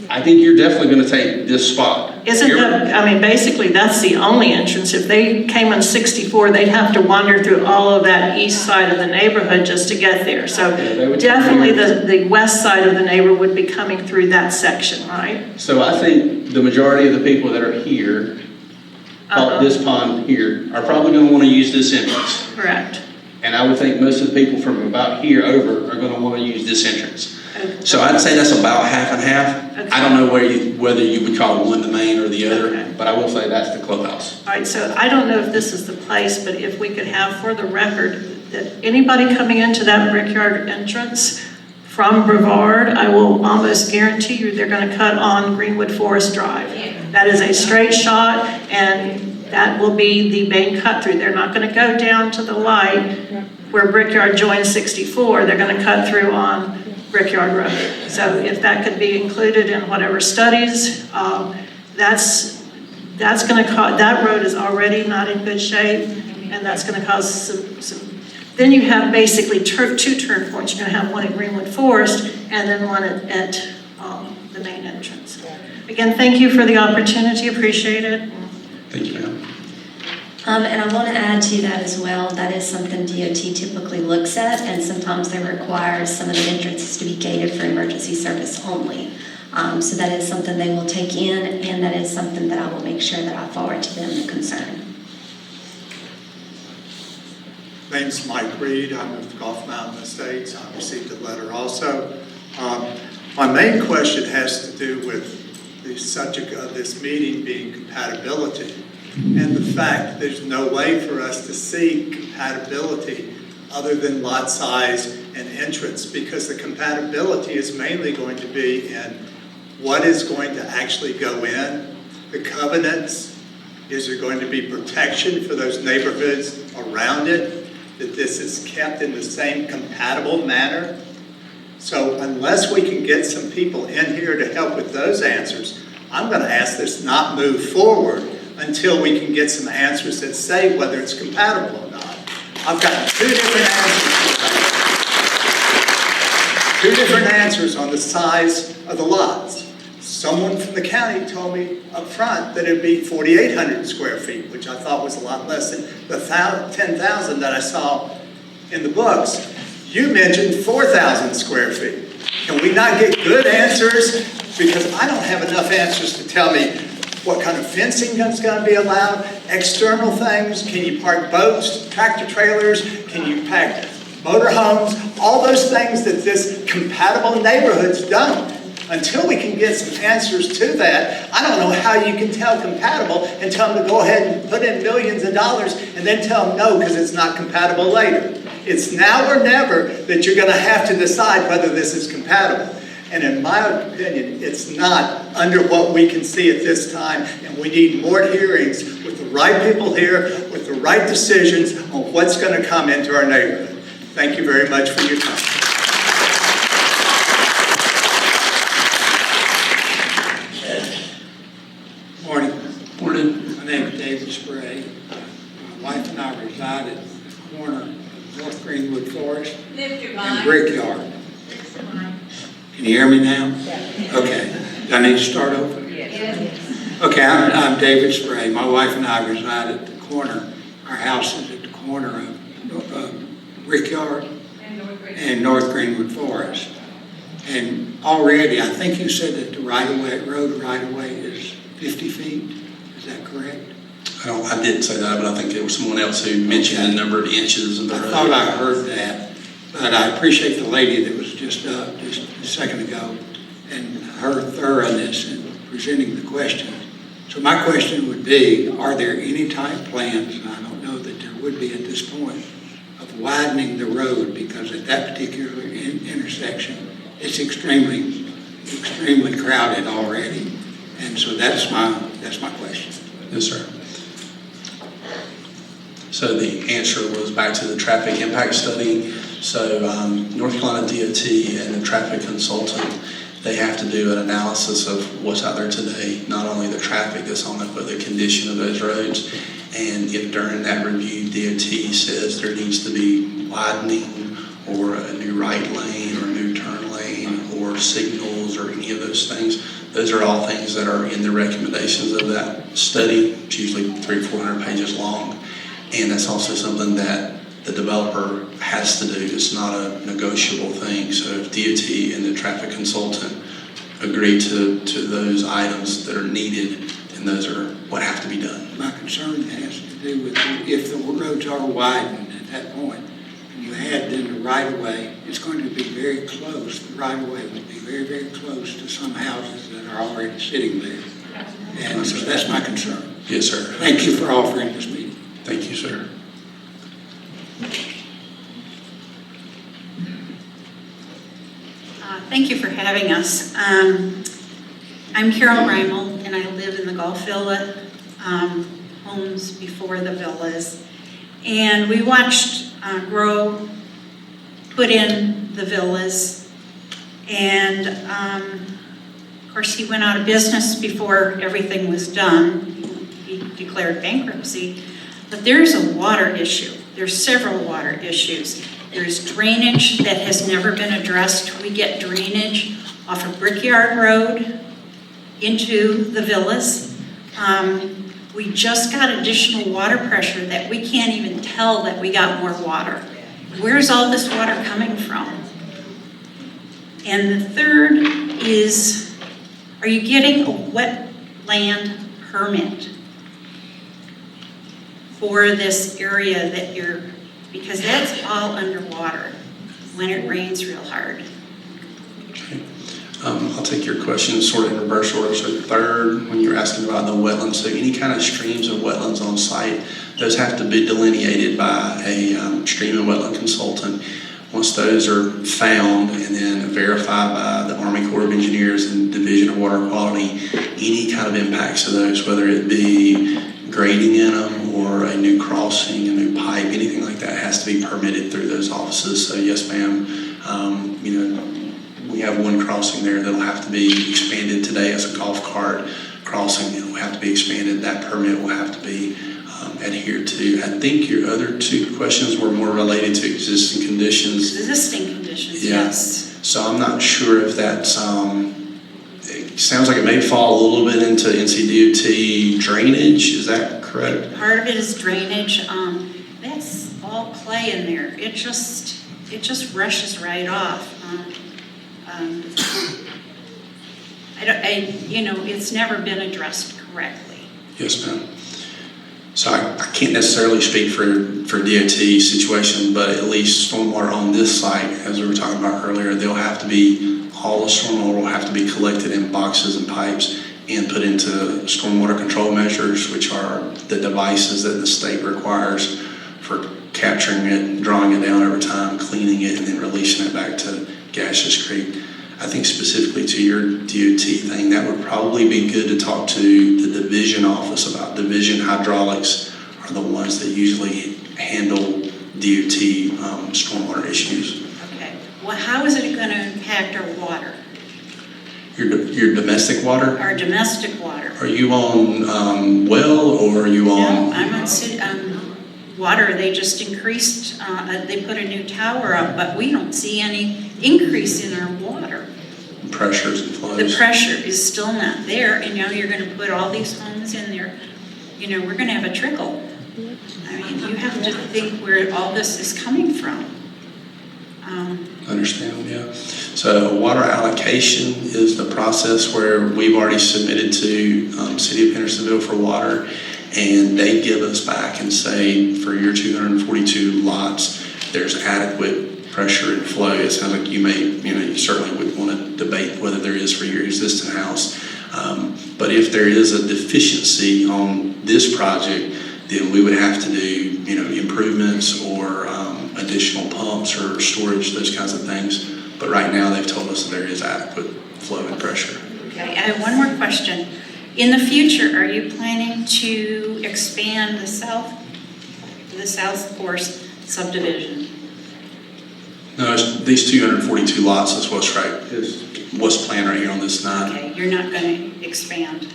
I think you're definitely going to take this spot. Basically, that's the only entrance. If they came on 64, they'd have to wander through all of that east side of the neighborhood just to get there. So definitely the west side of the neighborhood would be coming through that section, right? So I think the majority of the people that are here, this pond here, are probably going to want to use this entrance. Correct. And I would think most of the people from about here over are going to want to use this entrance. Okay. So I'd say that's about half and half. Okay. I don't know whether you would call one the main or the other, but I will say that's the clubhouse. All right, so I don't know if this is the place, but if we could have for the record that anybody coming into that Brickyard entrance from Brevard, I will almost guarantee you they're going to cut on Greenwood Forest Drive. That is a straight shot, and that will be the main cut through. They're not going to go down to the light where Brickyard joins 64. They're going to cut through on Brickyard Road. So if that could be included in whatever studies, that's going to cause, that road is already not in good shape, and that's going to cause some. Then you have basically two turn points. You're going to have one at Greenwood Forest and then one at the main entrance. Again, thank you for the opportunity. Appreciate it. Thank you, ma'am. And I want to add to that as well, that is something DOT typically looks at, and sometimes they require some of the entrances to be gated for emergency service only. So that is something they will take in, and that is something that I will make sure that I forward to them the concern. Name's Mike Reed. I'm with Gulf Mountain Estates. I received a letter also. My main question has to do with the subject of this meeting being compatibility, and the fact there's no way for us to see compatibility other than lot size and entrance, because the compatibility is mainly going to be in what is going to actually go in, the covenants, is there going to be protection for those neighborhoods around it, that this is kept in the same compatible manner. So unless we can get some people in here to help with those answers, I'm going to ask this not move forward until we can get some answers that say whether it's compatible or not. I've got two different answers on the size of the lots. Someone from the county told me up front that it'd be 4,800 square feet, which I thought was a lot less than the 10,000 that I saw in the books. You mentioned 4,000 square feet. Can we not get good answers? Because I don't have enough answers to tell me what kind of fencing is going to be allowed, external things, can you park boats, tractor trailers, can you pack motorhomes, all those things that this compatible neighborhoods don't. Until we can get some answers to that, I don't know how you can tell compatible and tell them to go ahead and put in millions of dollars and then tell them no because it's not compatible later. It's now or never that you're going to have to decide whether this is compatible. And in my opinion, it's not under what we can see at this time, and we need more hearings with the right people here, with the right decisions on what's going to come into our neighborhood. Thank you very much for your time. Morning. Morning. My name is David Spray. My wife and I reside at the corner of North Greenwood Forest and Brickyard. Can you hear me now? Okay. Do I need to start over? Yes. Okay, I'm David Spray. My wife and I reside at the corner. Our house is at the corner of Brickyard and North Greenwood Forest. And already, I think you said that the road right-of-way is 50 feet. Is that correct? I didn't say that, but I think there was someone else who mentioned the number of inches of the road. I thought I heard that, but I appreciate the lady that was just up just a second ago and her thoroughness in presenting the question. So my question would be, are there any type plans, and I don't know that there would be at this point, of widening the road, because at that particular intersection, it's extremely crowded already. And so that's my question. Yes, sir. So the answer was back to the traffic impact study. So North Carolina DOT and the traffic consultant, they have to do an analysis of what's out there today, not only the traffic that's on it, but the condition of those roads. And if during that review, DOT says there needs to be widening or a new right lane or a new turn lane or signals or any of those things, those are all things that are in the recommendations of that study. It's usually 300 or 400 pages long. And that's also something that the developer has to do. It's not a negotiable thing. So if DOT and the traffic consultant agree to those items that are needed, then those are what have to be done. My concern has to do with if the roads are widened at that point, and you add then the right-of-way, it's going to be very close. The right-of-way would be very, very close to some houses that are already sitting there. And so that's my concern. Yes, sir. Thank you for offering this meeting. Thank you, sir. Thank you for having us. I'm Carol Reimel, and I live in the Gulf Villa homes before the villas. And we watched Grow put in the villas. And of course, he went out of business before everything was done. He declared bankruptcy. But there's a water issue. There's several water issues. There's drainage that has never been addressed. We get drainage off of Brickyard Road into the villas. We just got additional water pressure that we can't even tell that we got more water. Where's all this water coming from? And the third is, are you getting a wetland permit for this area that you're, because that's all underwater when it rains real hard. Okay. I'll take your question sort of in reverse order. So third, when you're asking about the wetlands, so any kind of streams of wetlands on site, those have to be delineated by a stream and wetland consultant. Once those are found and then verified by the Army Corps of Engineers and Division of Water Quality, any kind of impacts to those, whether it be grading in them or a new crossing, a new pipe, anything like that has to be permitted through those offices. So yes, ma'am, we have one crossing there that'll have to be expanded today as a golf cart crossing. It will have to be expanded. That permit will have to be adhered to. I think your other two questions were more related to existing conditions. Existing conditions, Yeah. yes. So I'm not sure if that's, it sounds like it may fall a little bit into NCDOT drainage. Is that correct? Part of it is drainage. That's all clay in there. It just rushes right off. It's never been addressed correctly. Yes, ma'am. So I can't necessarily speak for DOT situation, but at least stormwater on this site, as we were talking about earlier, all the stormwater will have to be collected in boxes and pipes and put into stormwater control measures, which are the devices that the state requires for capturing it, drawing it down over time, cleaning it, and then releasing it back to Gaseous Creek. I think specifically to your DOT thing, that would probably be good to talk to the division office about. Division hydraulics are the ones that usually handle DOT stormwater issues. Okay, well, how is it going to impact our water, Your domestic water? our domestic water? Are you on well or are you on? No, I'm on water. They just increased, they put a new tower up, but we don't see any increase in our water. Pressures and flows. The pressure is still not there, and now you're going to put all these homes in there. You know, we're going to have a trickle. I mean, you have to think where all this is coming from. Understand, yeah. So water allocation is the process where we've already submitted to City of Hendersonville for water, and they give us back and say, for your 242 lots, there's adequate pressure and flow. It sounds like you certainly would want to debate whether there is for your existing house. But if there is a deficiency on this project, then we would have to do, improvements or additional pumps or storage, those kinds of things. But right now, they've told us that there is adequate flow and pressure. Okay, I have one more question. In the future, are you planning to expand the South Course subdivision? No, these 242 lots is what's planned right here on this 9. Okay, you're not going to expand.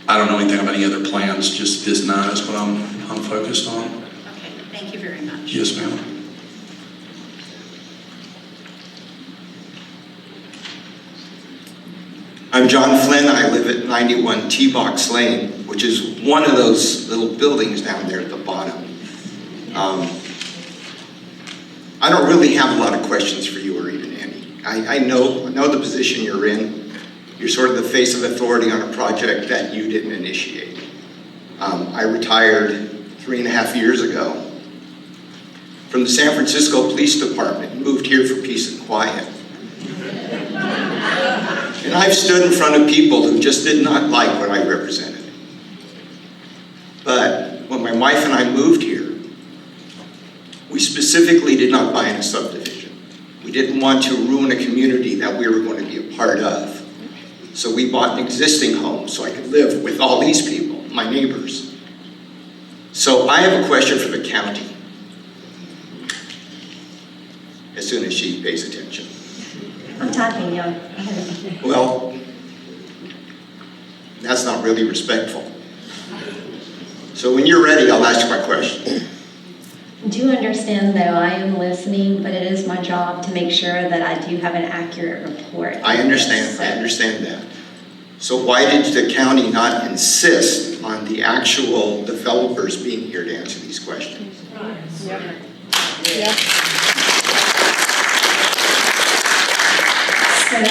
I don't know anything about any other plans, just this 9 is what I'm focused on. Okay, thank you very much. Yes, ma'am. I'm John Flynn. I live at 91 T-Box Lane, which is one of those little buildings down there at the bottom. I don't really have a lot of questions for you or even Andy. I know the position you're in. You're sort of the face of authority on a project that you didn't initiate. I retired 3.5 years ago from the San Francisco Police Department and moved here for peace and quiet. And I've stood in front of people who just did not like what I represented. But when my wife and I moved here, we specifically did not buy in a subdivision. We didn't want to ruin a community that we were going to be a part of. So we bought an existing home so I could live with all these people, my neighbors. So I have a question for the county, as soon as she pays attention. I'm talking, yeah. Well, that's not really respectful. So when you're ready, I'll ask you my question. Do understand, though, I am listening, but it is my job to make sure that I do have an accurate report. I understand that. So why did the county not insist on the actual developers being here to answer these questions? So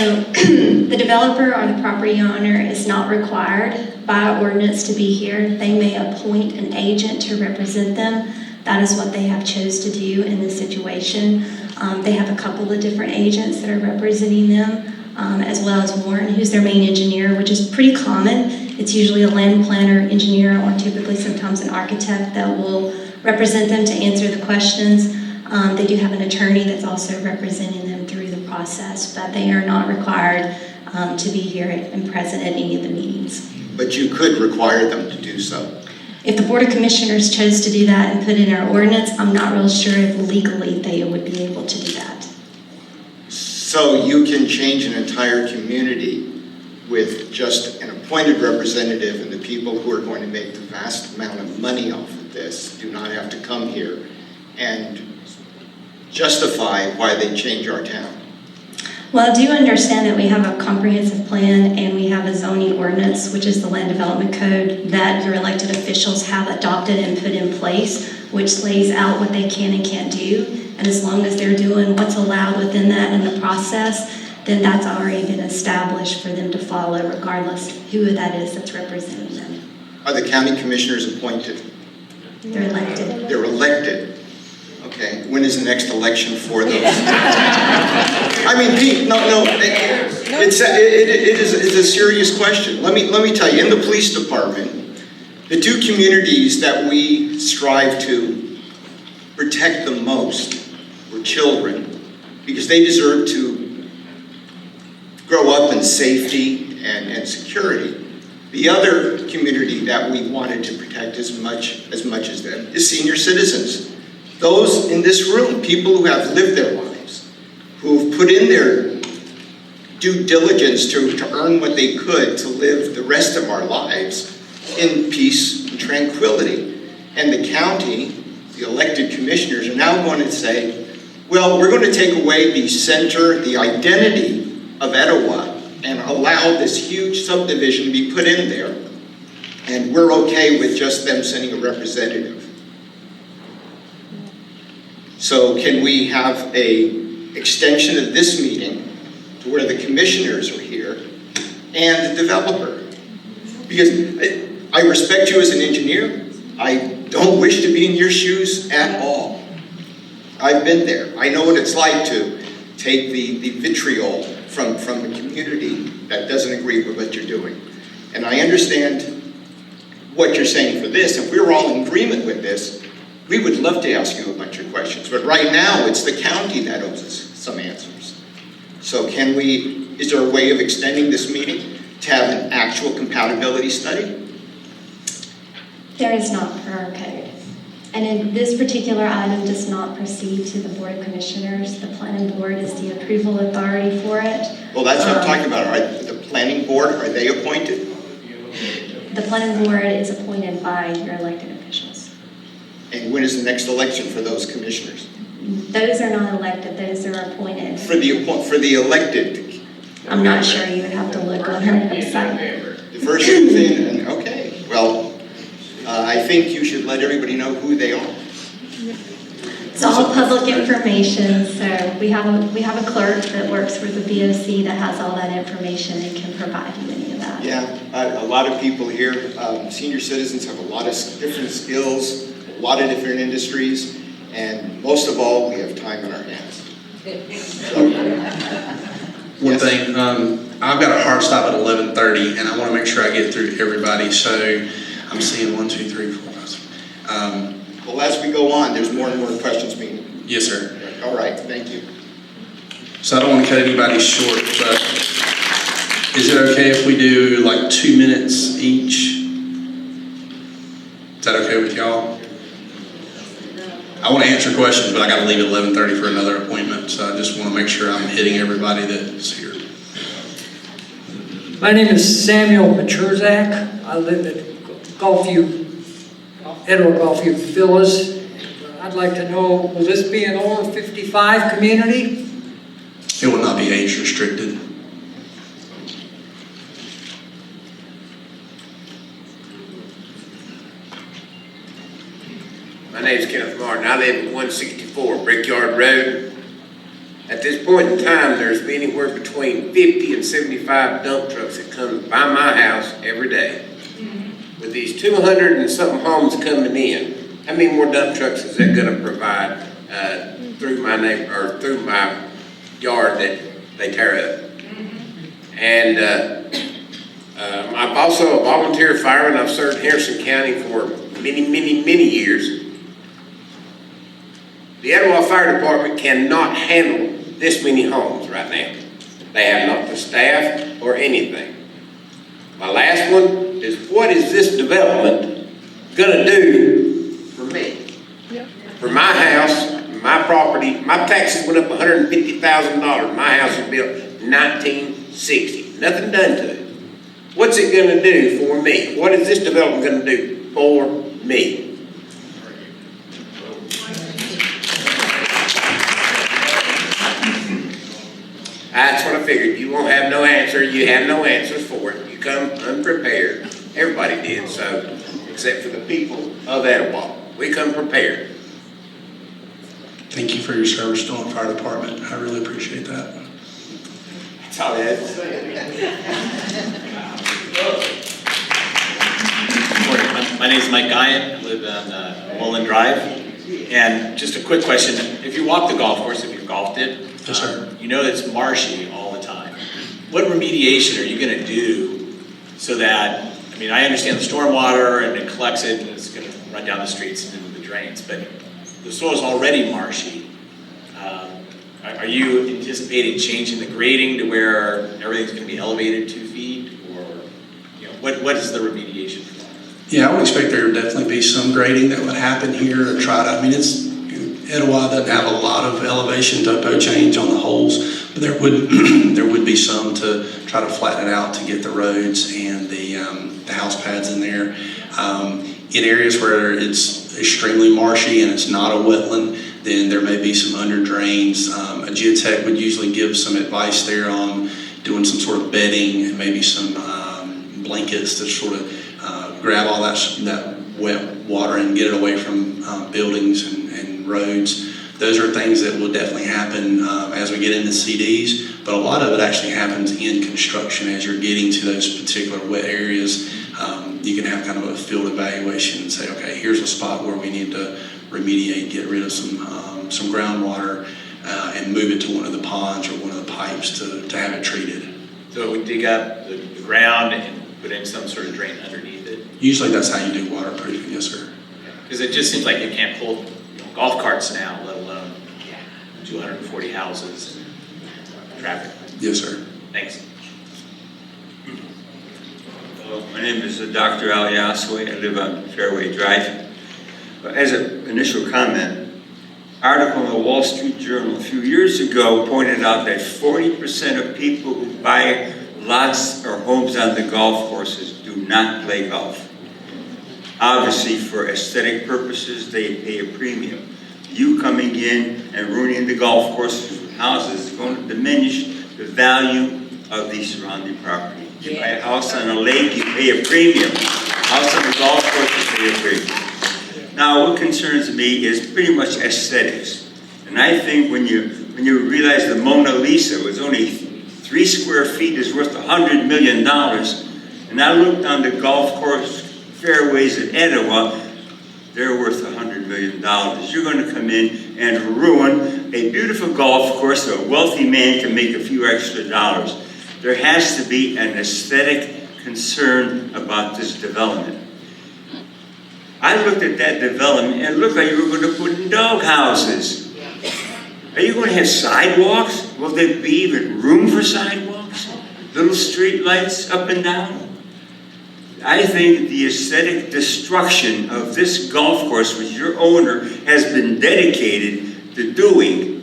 the developer or the property owner is not required by ordinance to be here. They may appoint an agent to represent them. That is what they have chose to do in this situation. They have a couple of different agents that are representing them, as well as Warren, who's their main engineer, which is pretty common. It's usually a land planner, engineer, or typically sometimes an architect that will represent them to answer the questions. They do have an attorney that's also representing them through the process, but they are not required to be here and present at any of the meetings. But you could require them to do so. If the Board of Commissioners chose to do that and put in our ordinance, I'm not real sure if legally they would be able to do that. So you can change an entire community with just an appointed representative, and the people who are going to make the vast amount of money off of this do not have to come here and justify why they change our town. Well, I do understand that we have a comprehensive plan and we have a zoning ordinance, which is the land development code that your elected officials have adopted and put in place, which lays out what they can and can't do. And as long as they're doing what's allowed within that in the process, then that's already been established for them to follow, regardless who that is that's representing them. Are the county commissioners appointed? They're elected. They're elected. Okay, when is the next election for those? I mean, Pete, it's a serious question. Let me tell you, in the police department, the two communities that we strive to protect the most were children, because they deserve to grow up in safety and security. The other community that we wanted to protect as much as them is senior citizens. Those in this room, people who have lived their lives, who've put in their due diligence to earn what they could to live the rest of our lives in peace and tranquility. And the county, the elected commissioners, are now going to say, well, we're going to take away the center, the identity of Etowah, and allow this huge subdivision to be put in there. And we're okay with just them sending a representative. So can we have an extension of this meeting to where the commissioners are here and the developer? Because I respect you as an engineer. I don't wish to be in your shoes at all. I've been there. I know what it's like to take the vitriol from the community that doesn't agree with what you're doing. And I understand what you're saying for this. If we were all in agreement with this, we would love to ask you a bunch of questions. But right now, it's the county that owes us some answers. So is there a way of extending this meeting to have an actual compatibility study? There is not per our code. And in this particular item does not proceed to the Board of Commissioners. The Planning Board is the approval authority for it. Well, that's what I'm talking about. The Planning Board, are they appointed? The Planning Board is appointed by your elected officials. And when is the next election for those commissioners? Those are not elected, those are appointed. For the elected? I'm not sure, you would have to look on our website. The first thing, okay, well, I think you should let everybody know who they are. It's all public information, so we have a clerk that works for the VOC that has all that information and can provide you any of that. Yeah, a lot of people here, senior citizens have a lot of different skills, a lot of different industries, and most of all, we have time on our hands. One thing, I've got a hard stop at 11:30, and I want to make sure I get through everybody. So I'm seeing 1, 2, 3, 4, 5. Well, as we go on, there's more and more questions being. Yes, sir. All right, thank you. So I don't want to cut anybody short, but is it okay if we do like 2 minutes each? Is that okay with y'all? I want to answer questions, but I got to leave at 11:30 for another appointment, so I just want to make sure I'm hitting everybody that's here. My name is Samuel Maturzak. I live at Edward Gulfview Villas. I'd like to know, will this be an over 55 community? It will not be age restricted. My name is Kenneth Martin. I live at 164 Brickyard Road. At this point in time, there's anywhere between 50 and 75 dump trucks that come by my house every day. With these 200 and something homes coming in, how many more dump trucks is that going to provide through my yard that they tear up? And I'm also a volunteer fireman. I've served in Harrison County for many years. The Etowah Fire Department cannot handle this many homes right now. They have not the staff or anything. My last one is, what is this development gonna do for me? For my house, my property, my taxes went up $150,000. My house was built 1960. Nothing done to it. What's it gonna do for me? What is this development gonna do for me? That's what I figured. You won't have no answer. You have no answers for it. You come unprepared. Everybody did so, except for the people of Etowah. We come prepared. Thank you for your service to the fire department. I really appreciate that. That's all I had to say. Morning. My name is Mike Guyan. I live on Mullen Drive. And just a quick question. If you walk the golf course, if you've golfed it, yes, sir. You know that it's marshy all the time. What remediation are you going to do so that, I mean, I understand the stormwater and it collects it and it's going to run down the streets and into the drains, but the soil's already marshy. Are you anticipating changing the grading to where everything's gonna be elevated 2 feet? Or, you know, what is the remediation for that? Yeah, I would expect there would definitely be some grading that would happen here to try to, I mean, Etowah doesn't have a lot of elevation topo change on the holes, but there would there would be some to try to flatten it out to get the roads and the house pads in there. In areas where it's extremely marshy and it's not a wetland, then there may be some under drains. A geotech would usually give some advice there on doing some sort of bedding and maybe some blankets to sort of grab all that wet water and get it away from buildings and roads. Those are things that will definitely happen as we get into CDs, but a lot of it actually happens in construction as you're getting to those particular wet areas. You can have kind of a field evaluation and say, okay, here's a spot where we need to remediate, get rid of some groundwater, and move it to one of the ponds or one of the pipes to have it treated. So we dig up the ground and put in some sort of drain underneath it? Usually that's how you do waterproofing, yes, sir. Because it just seems like you can't pull golf carts now, let alone 240 houses and traffic. Yes, sir. Thanks. My name is Dr. Ali Asway. I live on Fairway Drive. As an initial comment, article in the Wall Street Journal a few years ago pointed out that 40% of people who buy lots or homes on the golf courses do not play golf. Obviously, for aesthetic purposes, they pay a premium. You coming in and ruining the golf courses with houses is going to diminish the value of the surrounding property. You buy a house on a lake, you pay a premium. House on the golf course, you pay a premium. Now, what concerns me is pretty much aesthetics. And I think when you realize the Mona Lisa was only 3 square feet is worth $100 million, and I looked on the golf course fairways at Etowah, they're worth $100 million. You're going to come in and ruin a beautiful golf course so a wealthy man can make a few extra dollars. There has to be an aesthetic concern about this development. I looked at that development and it looked like you were going to put in dog houses. Are you going to have sidewalks? Will there be even room for sidewalks? Little street lights up and down? I think the aesthetic destruction of this golf course, which your owner has been dedicated to doing.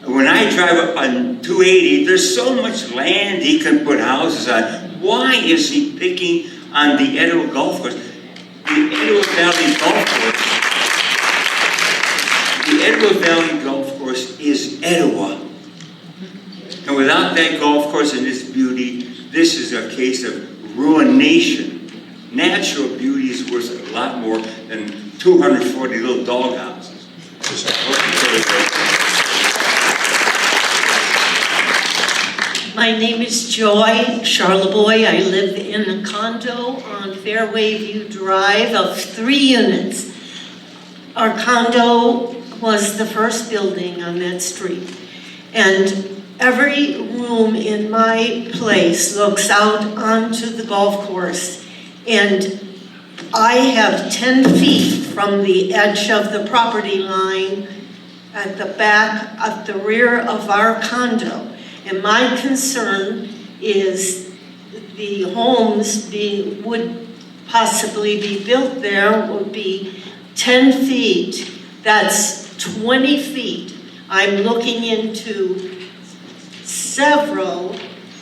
When I drive up on 280, there's so much land he can put houses on. Why is he picking on the Etowah Golf Course? The Etowah Valley Golf Course, the Etowah Valley Golf Course is Etowah. And without that golf course and its beauty, this is a case of ruination. Natural beauty is worth a lot more than 240 little dog houses. My name is Joy Charleboy. I live in a condo on Fairway View Drive of 3 units. Our condo was the first building on that street. And every room in my place looks out onto the golf course. And I have 10 feet from the edge of the property line at the back, at the rear of our condo. And my concern is the homes would possibly be built there would be 10 feet. That's 20 feet. I'm looking into several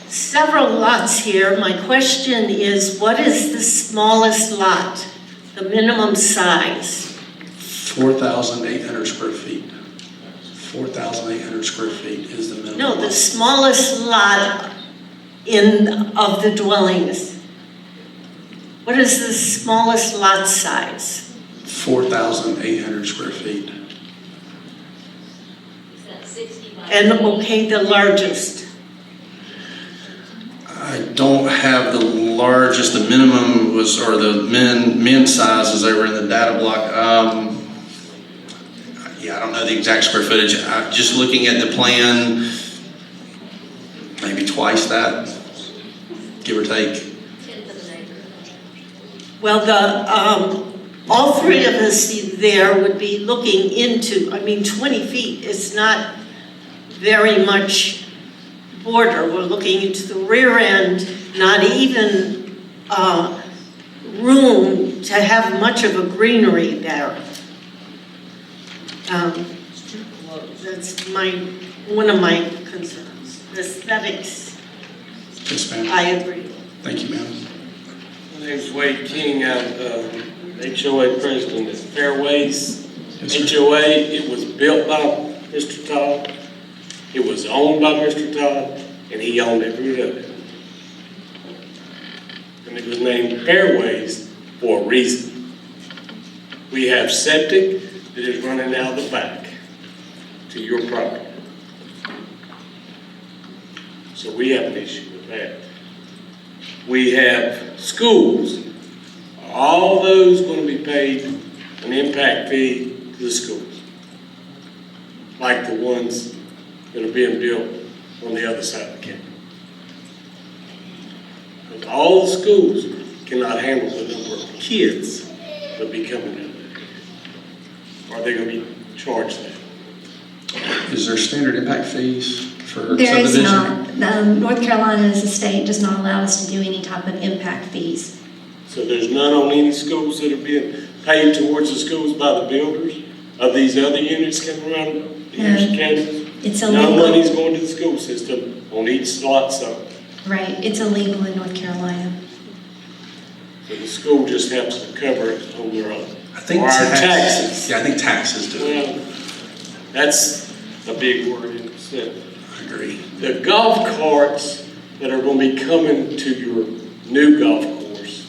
lots here. My question is, what is the smallest lot, the minimum size? 4,800 square feet. 4,800 square feet is the minimum. No, the smallest lot of the dwellings. What is the smallest lot size? 4,800 square feet. And okay, the largest? I don't have the largest. The minimum was, or the min size is over in the data block. Yeah, I don't know the exact square footage. Just looking at the plan, maybe twice that, give or take. Well, all 3 of us there would be looking into, 20 feet is not very much border. We're looking into the rear end, not even room to have much of a greenery there. That's one of my concerns. Aesthetics, Yes, ma'am. I agree. Thank you, ma'am. My name's Wade King. I'm HOA president at Fairways. Yes, sir. HOA, it was built by Mr. Todd. It was owned by Mr. Todd, and he owned every bit of it. And it was named Fairways for a reason. We have septic that is running out of the back to your property. So we have an issue with that. We have schools. Are all those going to be paid an impact fee to the schools? Like the ones that are being built on the other side of the county? Because all the schools cannot handle the number of kids that will be coming in there. Are they going to be charged that? Is there standard impact fees for There is subdivision? not. North Carolina as a state does not allow us to do any type of impact fees. So there's none on any schools that are being paid towards the schools by the builders of these other units coming around the Harrison counties? It's No illegal. money's going to the school system on each lot, so Right, it's illegal in North Carolina. the school just has to cover it on their own. I think Or our tax- taxes. Yeah, I think taxes do it. Well, that's a big word in itself. I agree. The golf carts that are going to be coming to your new golf course,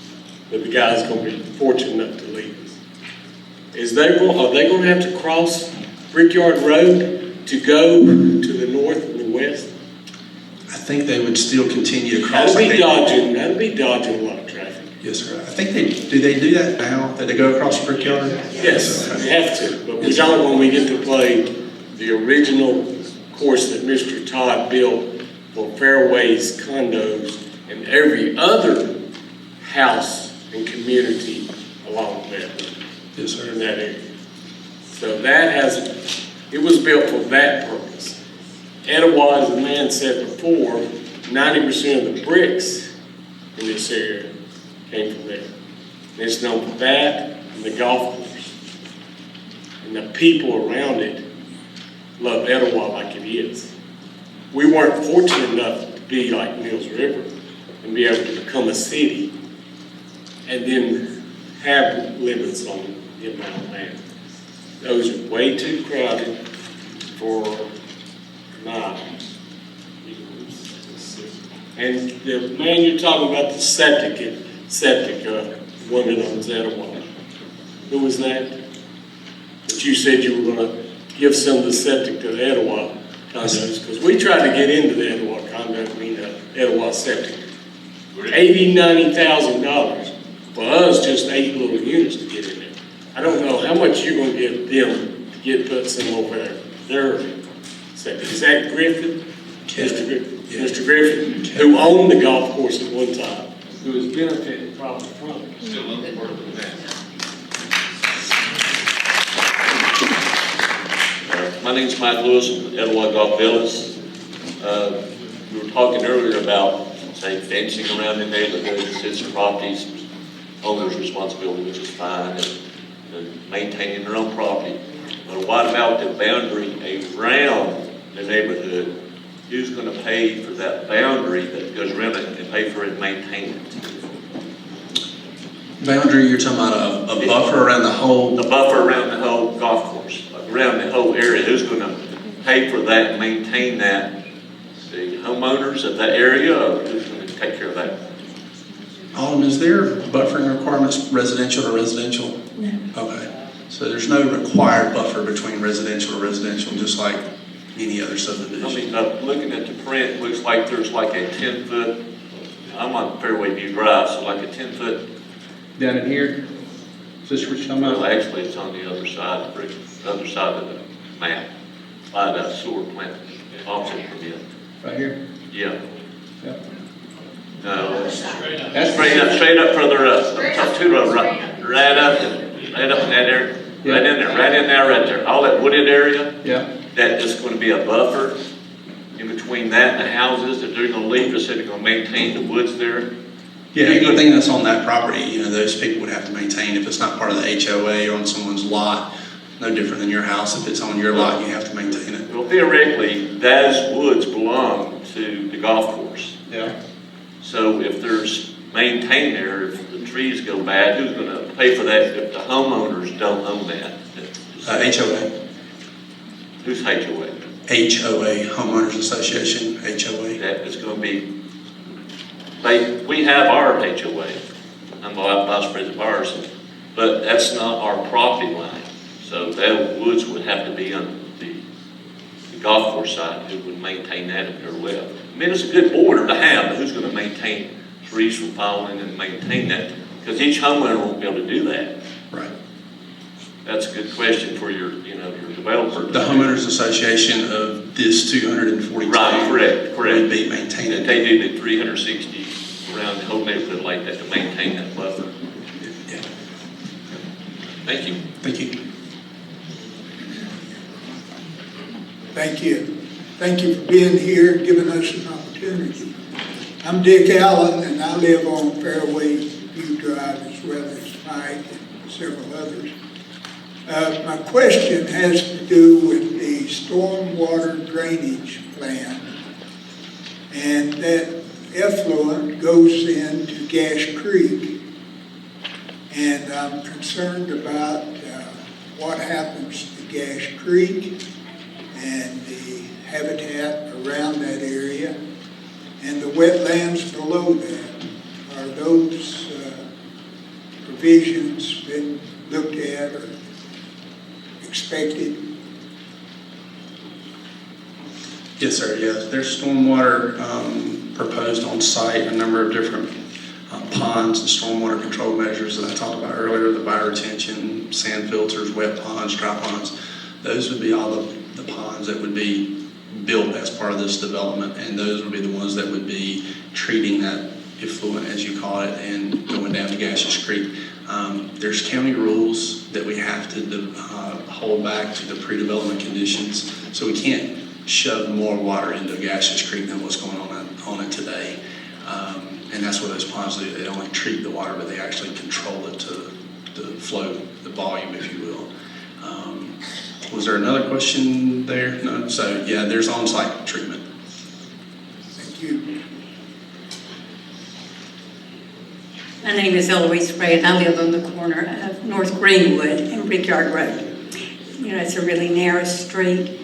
that the guy's going to be fortunate enough to lead us, are they going to have to cross Brickyard Road to go to the north and the west? I think they would still continue to cross. That'd be dodging a lot of traffic. Yes, sir. I think they do that now, that they go across the Brickyard? Yes, Okay. we have to, but we don't when we get to play the original course that Mr. Todd built for Fairways condos and every other house and community along that. Yes, sir. In that area. So it was built for that purpose. Etowah, as the man said before, 90% of the bricks in this area came from there. And it's known for that and the golf course. And the people around it love Etowah like it is. We weren't fortunate enough to be like Mills River and be able to become a city and then have limits on the amount of land. Those are way too crowded for my. And the man you're talking about, the septic one that owns Etowah. Who was that? That you said you were gonna give some of the septic to the Etowah condos, because we tried to get into the Etowah Etowah septic. $80,000, $90,000 for us, just 8 little units to get in there. I don't know how much you're gonna give them to put some over there. Their septic. Is that Griffin? Mr. Griffin, who owned the golf course at one time, who has benefited probably from it. Still owns part of that. My name's Mike Lewis from Etowah Golf Villas. We were talking earlier about, say, fencing around the neighborhoods, it's properties, owner's responsibility, which is fine, and maintaining their own property. But what about the boundary around the neighborhood? Who's going to pay for that boundary that goes around it and pay for it and maintain it? Boundary, you're talking about a buffer around the whole? The buffer around the whole golf course, around the whole area. Who's going to pay for that and maintain that? The homeowners of that area, or who's going to take care of that? Alden, is there buffering requirements residential to residential? No. Okay. So there's no required buffer between residential to residential, just like any other subdivision? I mean, looking at the print, looks like there's like a 10-foot, I'm on Fairway View Drive, so like a 10-foot. Down in here? Is this what you're talking about? Well, actually, it's on the other side of the map, by that sewer plant, opposite from it. Right here? Yeah. Yep. No, straight up further up. Top two road, right up in that area, right in there, right there. All that wooded area. Yeah. That is going to be a buffer in between that and the houses, that they're gonna leave, us, that they're gonna maintain the woods there? Yeah, anything that's on that property, those people would have to maintain. If it's not part of the HOA or on someone's lot, no different than your house. If it's on your lot, you have to maintain it. Well, theoretically, those woods belong to the golf course. Yeah. So if there's maintained there, if the trees go bad, who's gonna pay for that if the homeowners don't own that? HOA. Who's HOA? HOA, Homeowners Association, HOA. That is gonna be, we have our HOA, I'm the vice president of ours, but that's not our property line. So that woods would have to be on the golf course side, who would maintain that if they're left. I mean, it's a good order to have, but who's gonna maintain trees from falling and maintain that? Because each homeowner won't be able to do that. Right. That's a good question for your developer. The Homeowners Association of this 242. Right, correct. Would be maintained. They do the 360 around the whole neighborhood like that to maintain that buffer. Yeah. Thank you. Thank you. Thank you. Thank you for being here and giving us an opportunity. I'm Dick Allen, and I live on Fairway View Drive as well as Mike and several others. My question has to do with the stormwater drainage plan, and that effluent goes into Gas Creek. And I'm concerned about what happens to Gas Creek and the habitat around that area and the wetlands below that. Are those provisions been looked at or expected? Yes, sir. Yes, there's stormwater proposed on site, a number of different ponds and stormwater control measures that I talked about earlier, the bioretention, sand filters, wet ponds, dry ponds. Those would be all the ponds that would be built as part of this development, and those would be the ones that would be treating that effluent, as you call it, and going down to Gaseous Creek. There's county rules that we have to hold back to the pre-development conditions, so we can't shove more water into Gaseous Creek than what's going on it today. And that's what those ponds do. They don't only treat the water, but they actually control it to the flow, the volume, if you will. Was there another question there? No? So yeah, there's on-site treatment. Thank you. My name is Eloise Ray, and I live on the corner of North Greenwood and Brickyard Road. It's a really narrow street.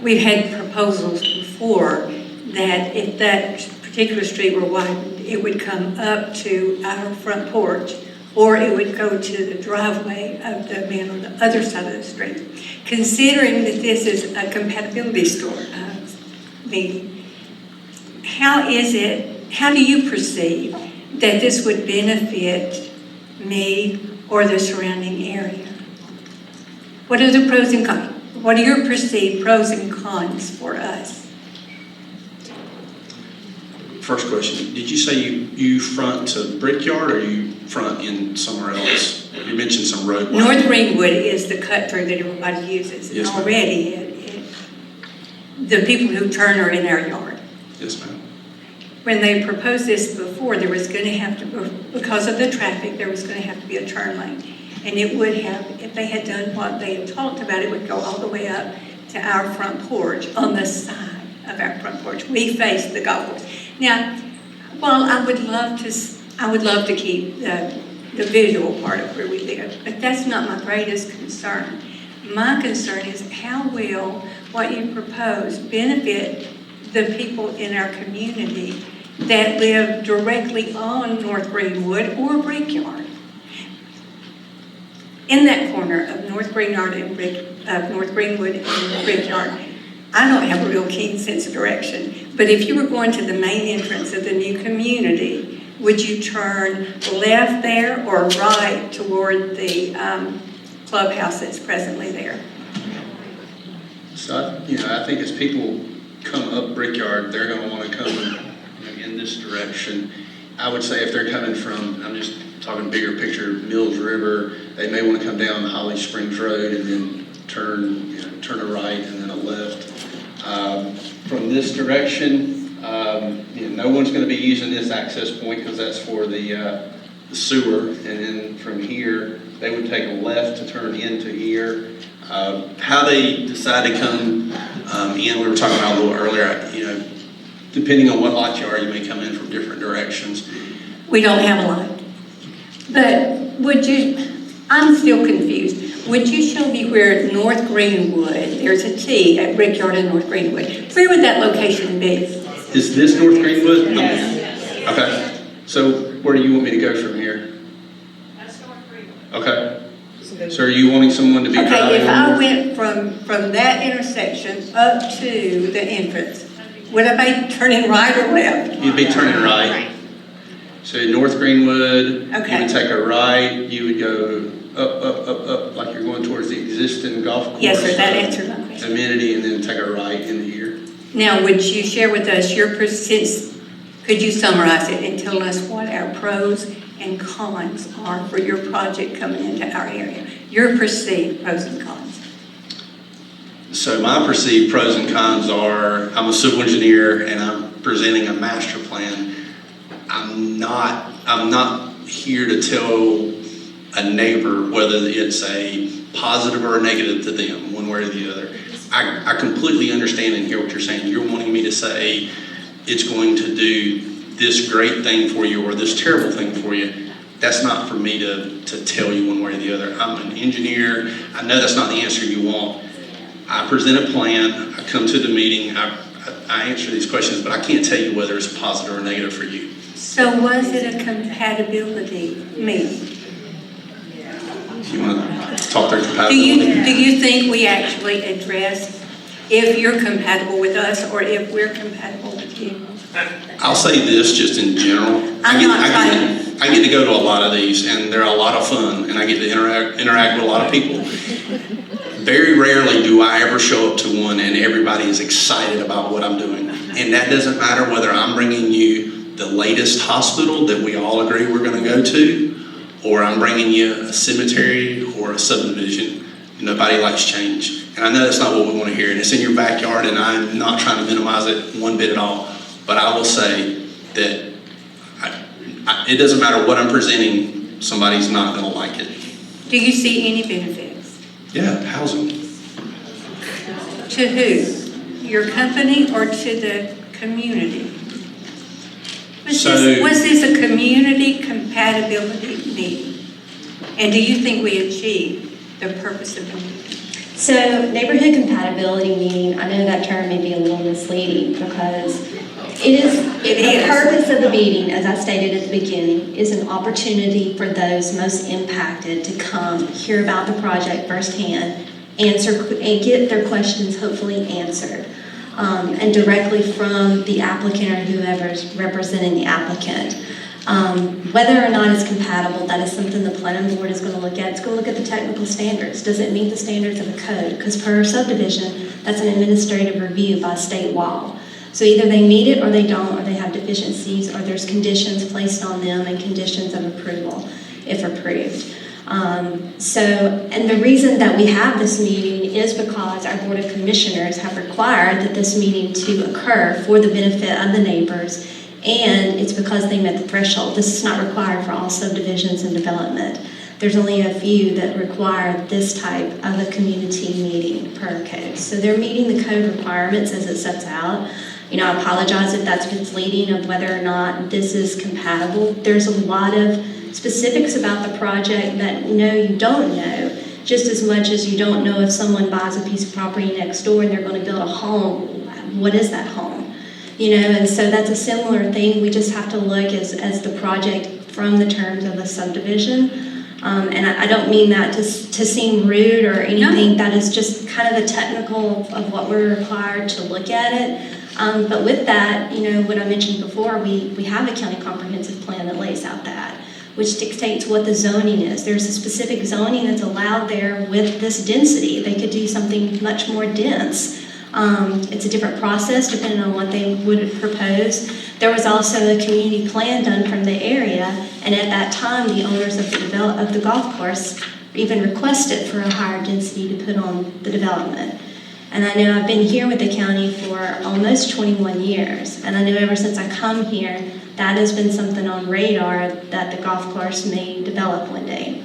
We've had proposals before that if that particular street were widened, it would come up to our front porch, or it would go to the driveway of the man on the other side of the street. Considering that this is a compatibility meeting, how do you perceive that this would benefit me or the surrounding area? What are the pros and cons? What are your perceived pros and cons for us? First question, did you say you front to Brickyard or you front in somewhere else? You mentioned some road. North Greenwood is the cut through that everybody uses. Yes, and already the people who turn are in our yard. Yes, ma'am. When they proposed this before, there was going to have to, because of the traffic, there was going to have to be a turn lane. And it would have, if they had done what they had talked about, it would go all the way up to our front porch, on the side of our front porch. We face the golf course. Now, while I would love to keep the visual part of where we live, but that's not my greatest concern. My concern is how will what you propose benefit the people in our community that live directly on North Greenwood or Brickyard. In that corner of North Greenwood and Brickyard, I don't have a real keen sense of direction, but if you were going to the main entrance of the new community, would you turn left there or right toward the clubhouse that's presently there? So, I think as people come up Brickyard, they're going to want to come in this direction. I would say if they're coming from, I'm just talking bigger picture, Mills River, they may want to come down Holly Springs Road and then turn a right and then a left. From this direction, no one's going to be using this access point because that's for the sewer. And then from here, they would take a left to turn into here. How they decide to come in, we were talking about a little earlier, depending on what lot you are, you may come in from different directions. We don't have a lot. But I'm still confused. Would you show me where North Greenwood, there's a T at Brickyard and North Greenwood. Where would that location be? Is this North Greenwood? Yes. Okay. So where do you want me to go from here? That's North Greenwood. Okay. So are you wanting someone to be driving? Okay, if I went from that intersection up to the entrance, would I be turning right or left? You'd be turning right. So North Greenwood, Okay. you would take a right, you would go up, like you're going towards the existing golf course. Yes, sir, that answered my question. Amenity, and then take a right into here. Now, would you share with us could you summarize it and tell us what our pros and cons are for your project coming into our area? Your perceived pros and cons. So my perceived pros and cons are, I'm a civil engineer and I'm presenting a master plan. I'm not here to tell a neighbor whether it's a positive or a negative to them, one way or the other. I completely understand and hear what you're saying. You're wanting me to say it's going to do this great thing for you or this terrible thing for you. That's not for me to tell you one way or the other. I'm an engineer. I know that's not the answer you want. I present a plan. I come to the meeting. I answer these questions, but I can't tell you whether it's positive or negative for you. So was it a compatibility meeting? You want to talk through compatibility? Do you think we actually addressed if you're compatible with us or if we're compatible with you? I'll say this just in general. I get to go to a lot of these, and they're a lot of fun, and I get to interact with a lot of people. Very rarely do I ever show up to one and everybody is excited about what I'm doing. And that doesn't matter whether I'm bringing you the latest hospital that we all agree we're going to go to, or I'm bringing you a cemetery or a subdivision. Nobody likes change. And I know that's not what we want to hear, and it's in your backyard, and I'm not trying to minimize it one bit at all. But I will say that it doesn't matter what I'm presenting, somebody's not going to like it. Do you see any benefits? Yeah, housing. To who? Your company or to the community? Was this a community compatibility meeting? And do you think we achieved the purpose of the meeting? So neighborhood compatibility meeting, I know that term may be a little misleading because the purpose of the meeting, as I stated at the beginning, is an opportunity for those most impacted to come, hear about the project firsthand, answer and get their questions hopefully answered, and directly from the applicant or whoever's representing the applicant. Whether or not it's compatible, that is something the planning board is going to look at. It's going to look at the technical standards. Does it meet the standards of the code? Because per subdivision, that's an administrative review by state law. So either they meet it or they don't, or they have deficiencies, or there's conditions placed on them and conditions of approval, if approved. And the reason that we have this meeting is because our Board of Commissioners have required that this meeting to occur for the benefit of the neighbors, and it's because they met the threshold. This is not required for all subdivisions and development. There's only a few that require this type of a community meeting per code. So they're meeting the code requirements as it sets out. I apologize if that's misleading of whether or not this is compatible. There's a lot of specifics about the project that you don't know, just as much as you don't know if someone buys a piece of property next door and they're going to build a home. What is that home? And so that's a similar thing. We just have to look as the project from the terms of a subdivision. And I don't mean that to seem rude or anything. No. That is just kind of the technical of what we're required to look at it. But with that, what I mentioned before, we have a county comprehensive plan that lays out that, which dictates what the zoning is. There's a specific zoning that's allowed there with this density. They could do something much more dense. It's a different process depending on what they would propose. There was also a community plan done from the area, and at that time, the owners of the golf course even requested for a higher density to put on the development. And I know I've been here with the county for almost 21 years. And I know ever since I come here, that has been something on radar that the golf course may develop one day.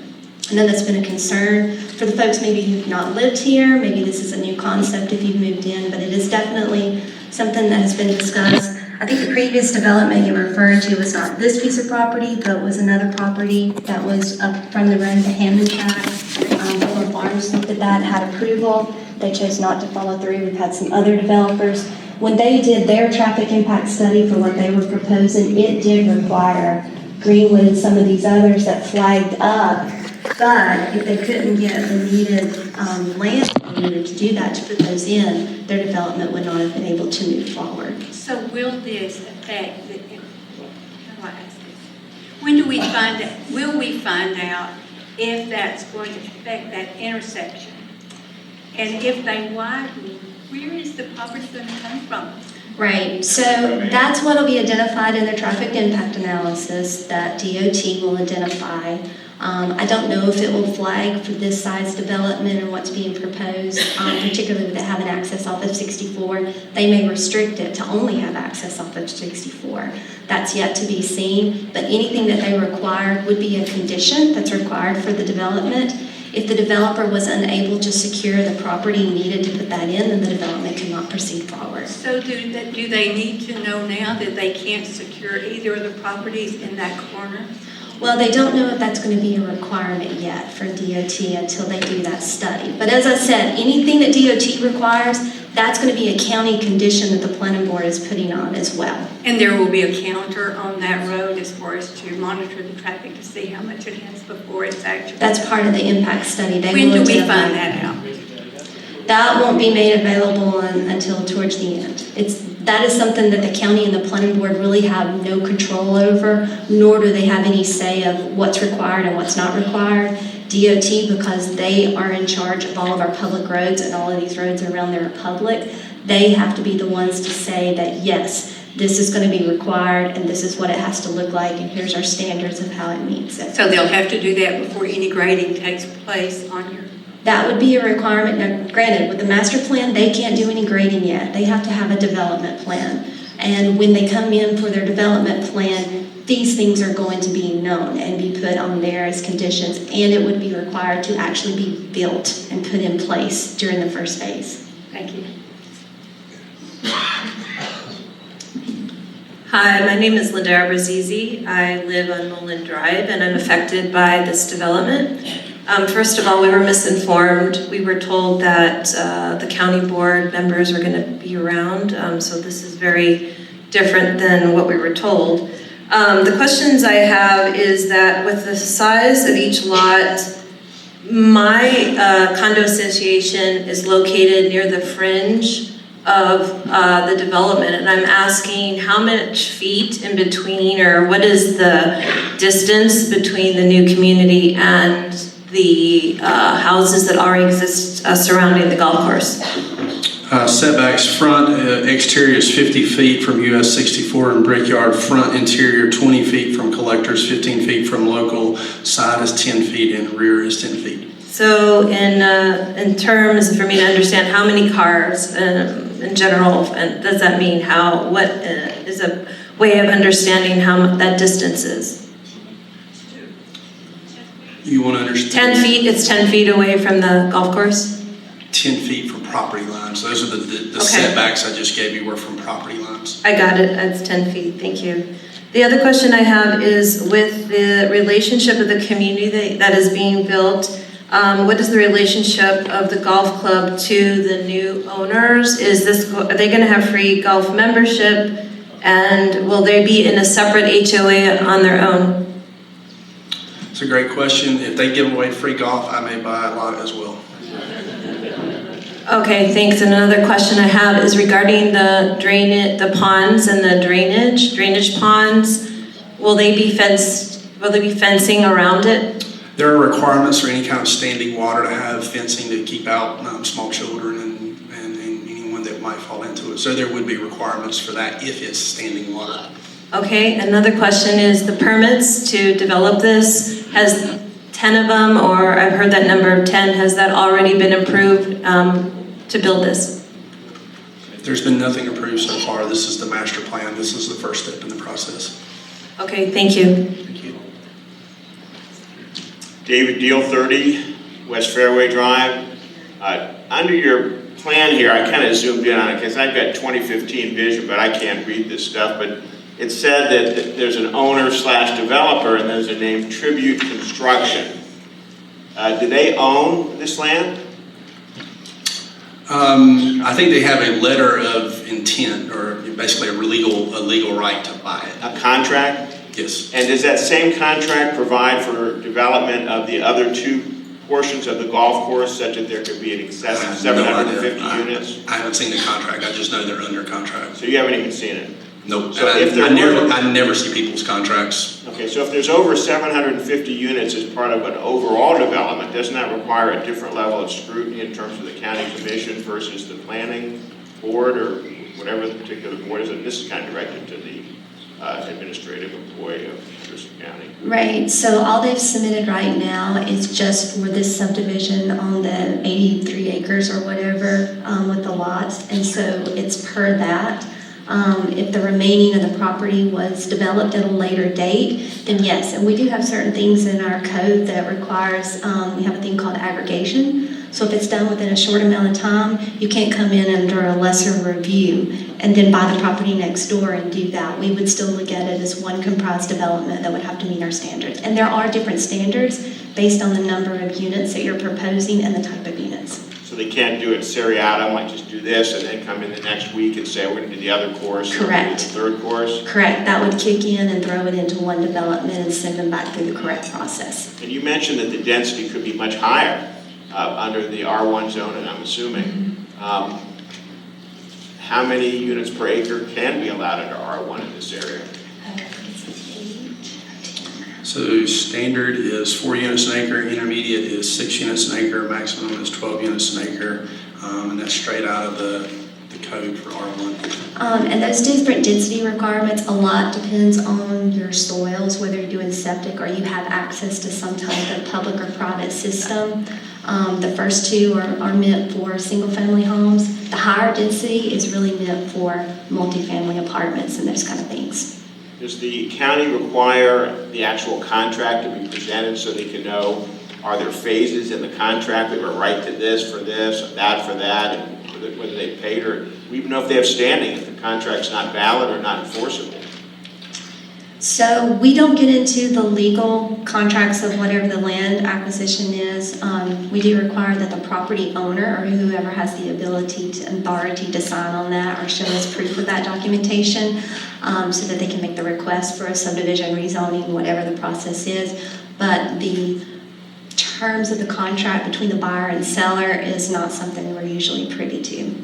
I know that's been a concern for the folks maybe who've not lived here. Maybe this is a new concept if you've moved in, but it is definitely something that has been discussed. I think the previous development you were referring to was not this piece of property, but was another property that was up from the road to Hammond Track. Former Farms looked at that, had approval. They chose not to follow through. We've had some other developers. When they did their traffic impact study for what they were proposing, it did require Greenwood and some of these others that flagged up. But if they couldn't get the needed land they needed to do that, to put those in, their development would not have been able to move forward. So will this affect the, how do I ask this? When do we find out, will we find out if that's going to affect that intersection? And if they widen, where is the property going to come from? Right, so that's what will be identified in the traffic impact analysis that DOT will identify. I don't know if it will flag for this size development and what's being proposed, particularly with it having access off of 64. They may restrict it to only have access off of 64. That's yet to be seen, but anything that they require would be a condition that's required for the development. If the developer was unable to secure the property needed to put that in, then the development cannot proceed forward. So do they need to know now that they can't secure either of the properties in that corner? Well, they don't know if that's going to be a requirement yet for DOT until they do that study. But as I said, anything that DOT requires, that's going to be a county condition that the planning board is putting on as well. And there will be a counter on that road as far as to monitor the traffic to see how much it has before it's actually... That's part of the impact study. When do we find that out? That won't be made available until towards the end. That is something that the county and the planning board really have no control over, nor do they have any say of what's required and what's not required. DOT, because they are in charge of all of our public roads and all of these roads around there are public, they have to be the ones to say that, yes, this is going to be required and this is what it has to look like and here's our standards of how it meets it. So they'll have to do that before any grading takes place on your... That would be a requirement. Now, granted, with the master plan, they can't do any grading yet. They have to have a development plan. And when they come in for their development plan, these things are going to be known and be put on there as conditions, and it would be required to actually be built and put in place during the first phase. Thank you. Hi, my name is Linda Abrazizi. I live on Nolan Drive and I'm affected by this development. First of all, we were misinformed. We were told that the county board members were going to be around, so this is very different than what we were told. The questions I have is that with the size of each lot, my condo association is located near the fringe of the development, and I'm asking how much feet in between, or what is the distance between the new community and the houses that already exist surrounding the golf course? Setbacks front, exterior is 50 feet from US 64 and Brickyard. Front interior 20 feet from collectors, 15 feet from local. Side is 10 feet and rear is 10 feet. So in terms, for me to understand, how many cars in general, and does that mean what is a way of understanding how that distance is? You want to understand? 10 feet, it's 10 feet away from the golf course? 10 feet from property lines. Those are the Okay. setbacks I just gave you were from property lines. I got it, that's 10 feet, thank you. The other question I have is with the relationship of the community that is being built, what is the relationship of the golf club to the new owners? Are they gonna have free golf membership? And will they be in a separate HOA on their own? It's a great question. If they give away free golf, I may buy a lot as well. Okay, thanks. And another question I have is regarding the ponds and the drainage ponds. Will they be fencing around it? There are requirements for any kind of standing water to have fencing to keep out small children and anyone that might fall into it. So there would be requirements for that if it's standing water. Okay, another question is the permits to develop this. Has 10 of them, or I've heard that number 10, has that already been approved to build this? There's been nothing approved so far. This is the master plan. This is the first step in the process. Okay, thank you. Thank you. David Deal, 30 West Fairway Drive. Under your plan here, I kind of zoomed in on it because I've got 2015 vision, but I can't read this stuff. But it said that there's an owner/developer, and there's a name Tribute Construction. Do they own this land? I think they have a letter of intent, or basically a legal right to buy it. A contract? Yes. And does that same contract provide for development of the other two portions of the golf course, such that there could be an excess of 750 units? I haven't seen the contract. I just know they're under contract. So you haven't even seen it? Nope. So I never see people's contracts. Okay, so if there's over 750 units as part of an overall development, doesn't that require a different level of scrutiny in terms of the county commission versus the planning board, or whatever the particular board is? And this is kind of directed to the administrative employee of Thurston County. Right, so all they've submitted right now is just for this subdivision on the 83 acres or whatever with the lots, and so it's per that. If the remaining of the property was developed at a later date, then yes. And we do have certain things in our code that requires, we have a thing called aggregation. So if it's done within a short amount of time, you can't come in under a lesser review and then buy the property next door and do that. We would still look at it as one comprised development that would have to meet our standards. And there are different standards based on the number of units that you're proposing and the type of units. So they can't do it seriatim, like just do this and then come in the next week and say, we're going to do the other course. Correct. The third course? Correct. That would kick in and throw it into one development and send them back through the correct process. And you mentioned that the density could be much higher under the R1 zone, and I'm assuming. How many units per acre can be allowed under R1 in this area? So standard is 4 units an acre, intermediate is 6 units an acre, maximum is 12 units an acre, and that's straight out of the code for R1. And those different density requirements, a lot depends on your soils, whether you're doing septic or you have access to some type of public or private system. The first two are meant for single-family homes. The higher density is really meant for multifamily apartments and those kind of things. Does the county require the actual contract to be presented so they can know, are there phases in the contract that were right to this for this, that for that, and whether they paid, or we even know if they have standing, if the contract's not valid or not enforceable? So we don't get into the legal contracts of whatever the land acquisition is. We do require that the property owner or whoever has the ability and authority to sign on that or show us proof of that documentation so that they can make the request for a subdivision rezoning, whatever the process is. But the terms of the contract between the buyer and seller is not something we're usually privy to.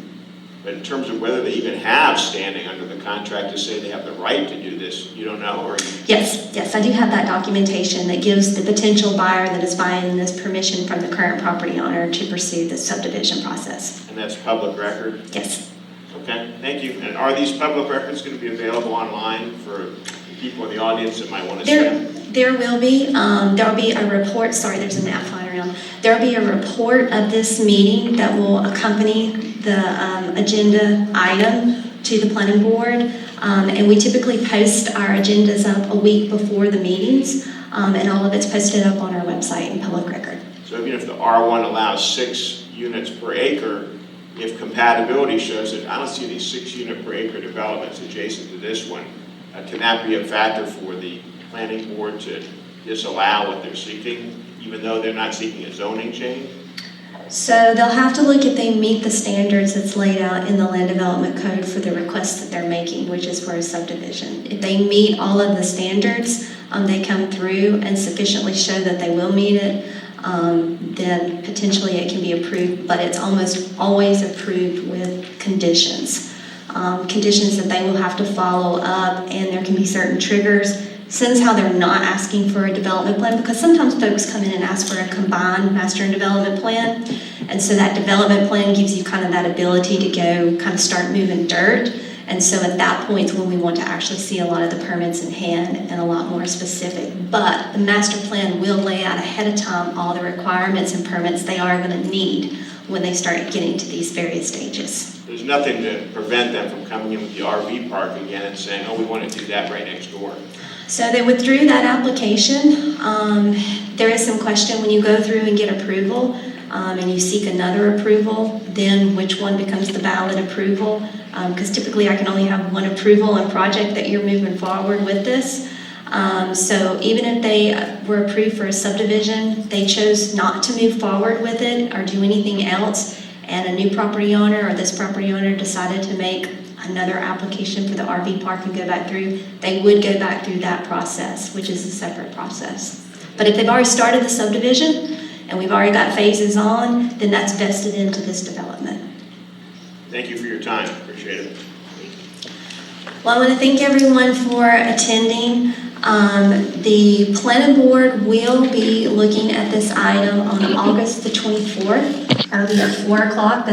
But in terms of whether they even have standing under the contract to say they have the right to do this, you don't know, or? Yes, I do have that documentation that gives the potential buyer that is buying this permission from the current property owner to pursue the subdivision process. And that's public record? Yes. Okay, thank you. And are these public records going to be available online for people in the audience that might want to see them? There will be. There will be a report. Sorry, there's a map flying around. There will be a report of this meeting that will accompany the agenda item to the planning board. And we typically post our agendas up a week before the meetings, and all of it's posted up on our website in public record. So even if the R1 allows 6 units per acre, if compatibility shows that I don't see these 6 unit per acre developments adjacent to this one, can that be a factor for the planning board to disallow what they're seeking, even though they're not seeking a zoning change? So they'll have to look if they meet the standards that's laid out in the land development code for the request that they're making, which is for a subdivision. If they meet all of the standards, they come through and sufficiently show that they will meet it, then potentially it can be approved, but it's almost always approved with conditions. Conditions that they will have to follow up, and there can be certain triggers. Since how they're not asking for a development plan, because sometimes folks come in and ask for a combined master and development plan, and so that development plan gives you kind of that ability to go kind of start moving dirt, and so at that point is when we want to actually see a lot of the permits in hand and a lot more specific. But the master plan will lay out ahead of time all the requirements and permits they are going to need when they start getting to these various stages. There's nothing to prevent them from coming in with the RV park again and saying, oh, we want to do that right next door. So they withdrew that application. There is some question when you go through and get approval and you seek another approval, then which one becomes the valid approval? Because typically I can only have one approval on project that you're moving forward with this. So even if they were approved for a subdivision, they chose not to move forward with it or do anything else, and a new property owner or this property owner decided to make another application for the RV park and go back through, they would go back through that process, which is a separate process. But if they've already started the subdivision and we've already got phases on, then that's vested into this development. Thank you for your time, appreciate it. Well, I want to thank everyone for attending. The planning board will be looking at this item on August the 24th. That'll be at 4 o'clock.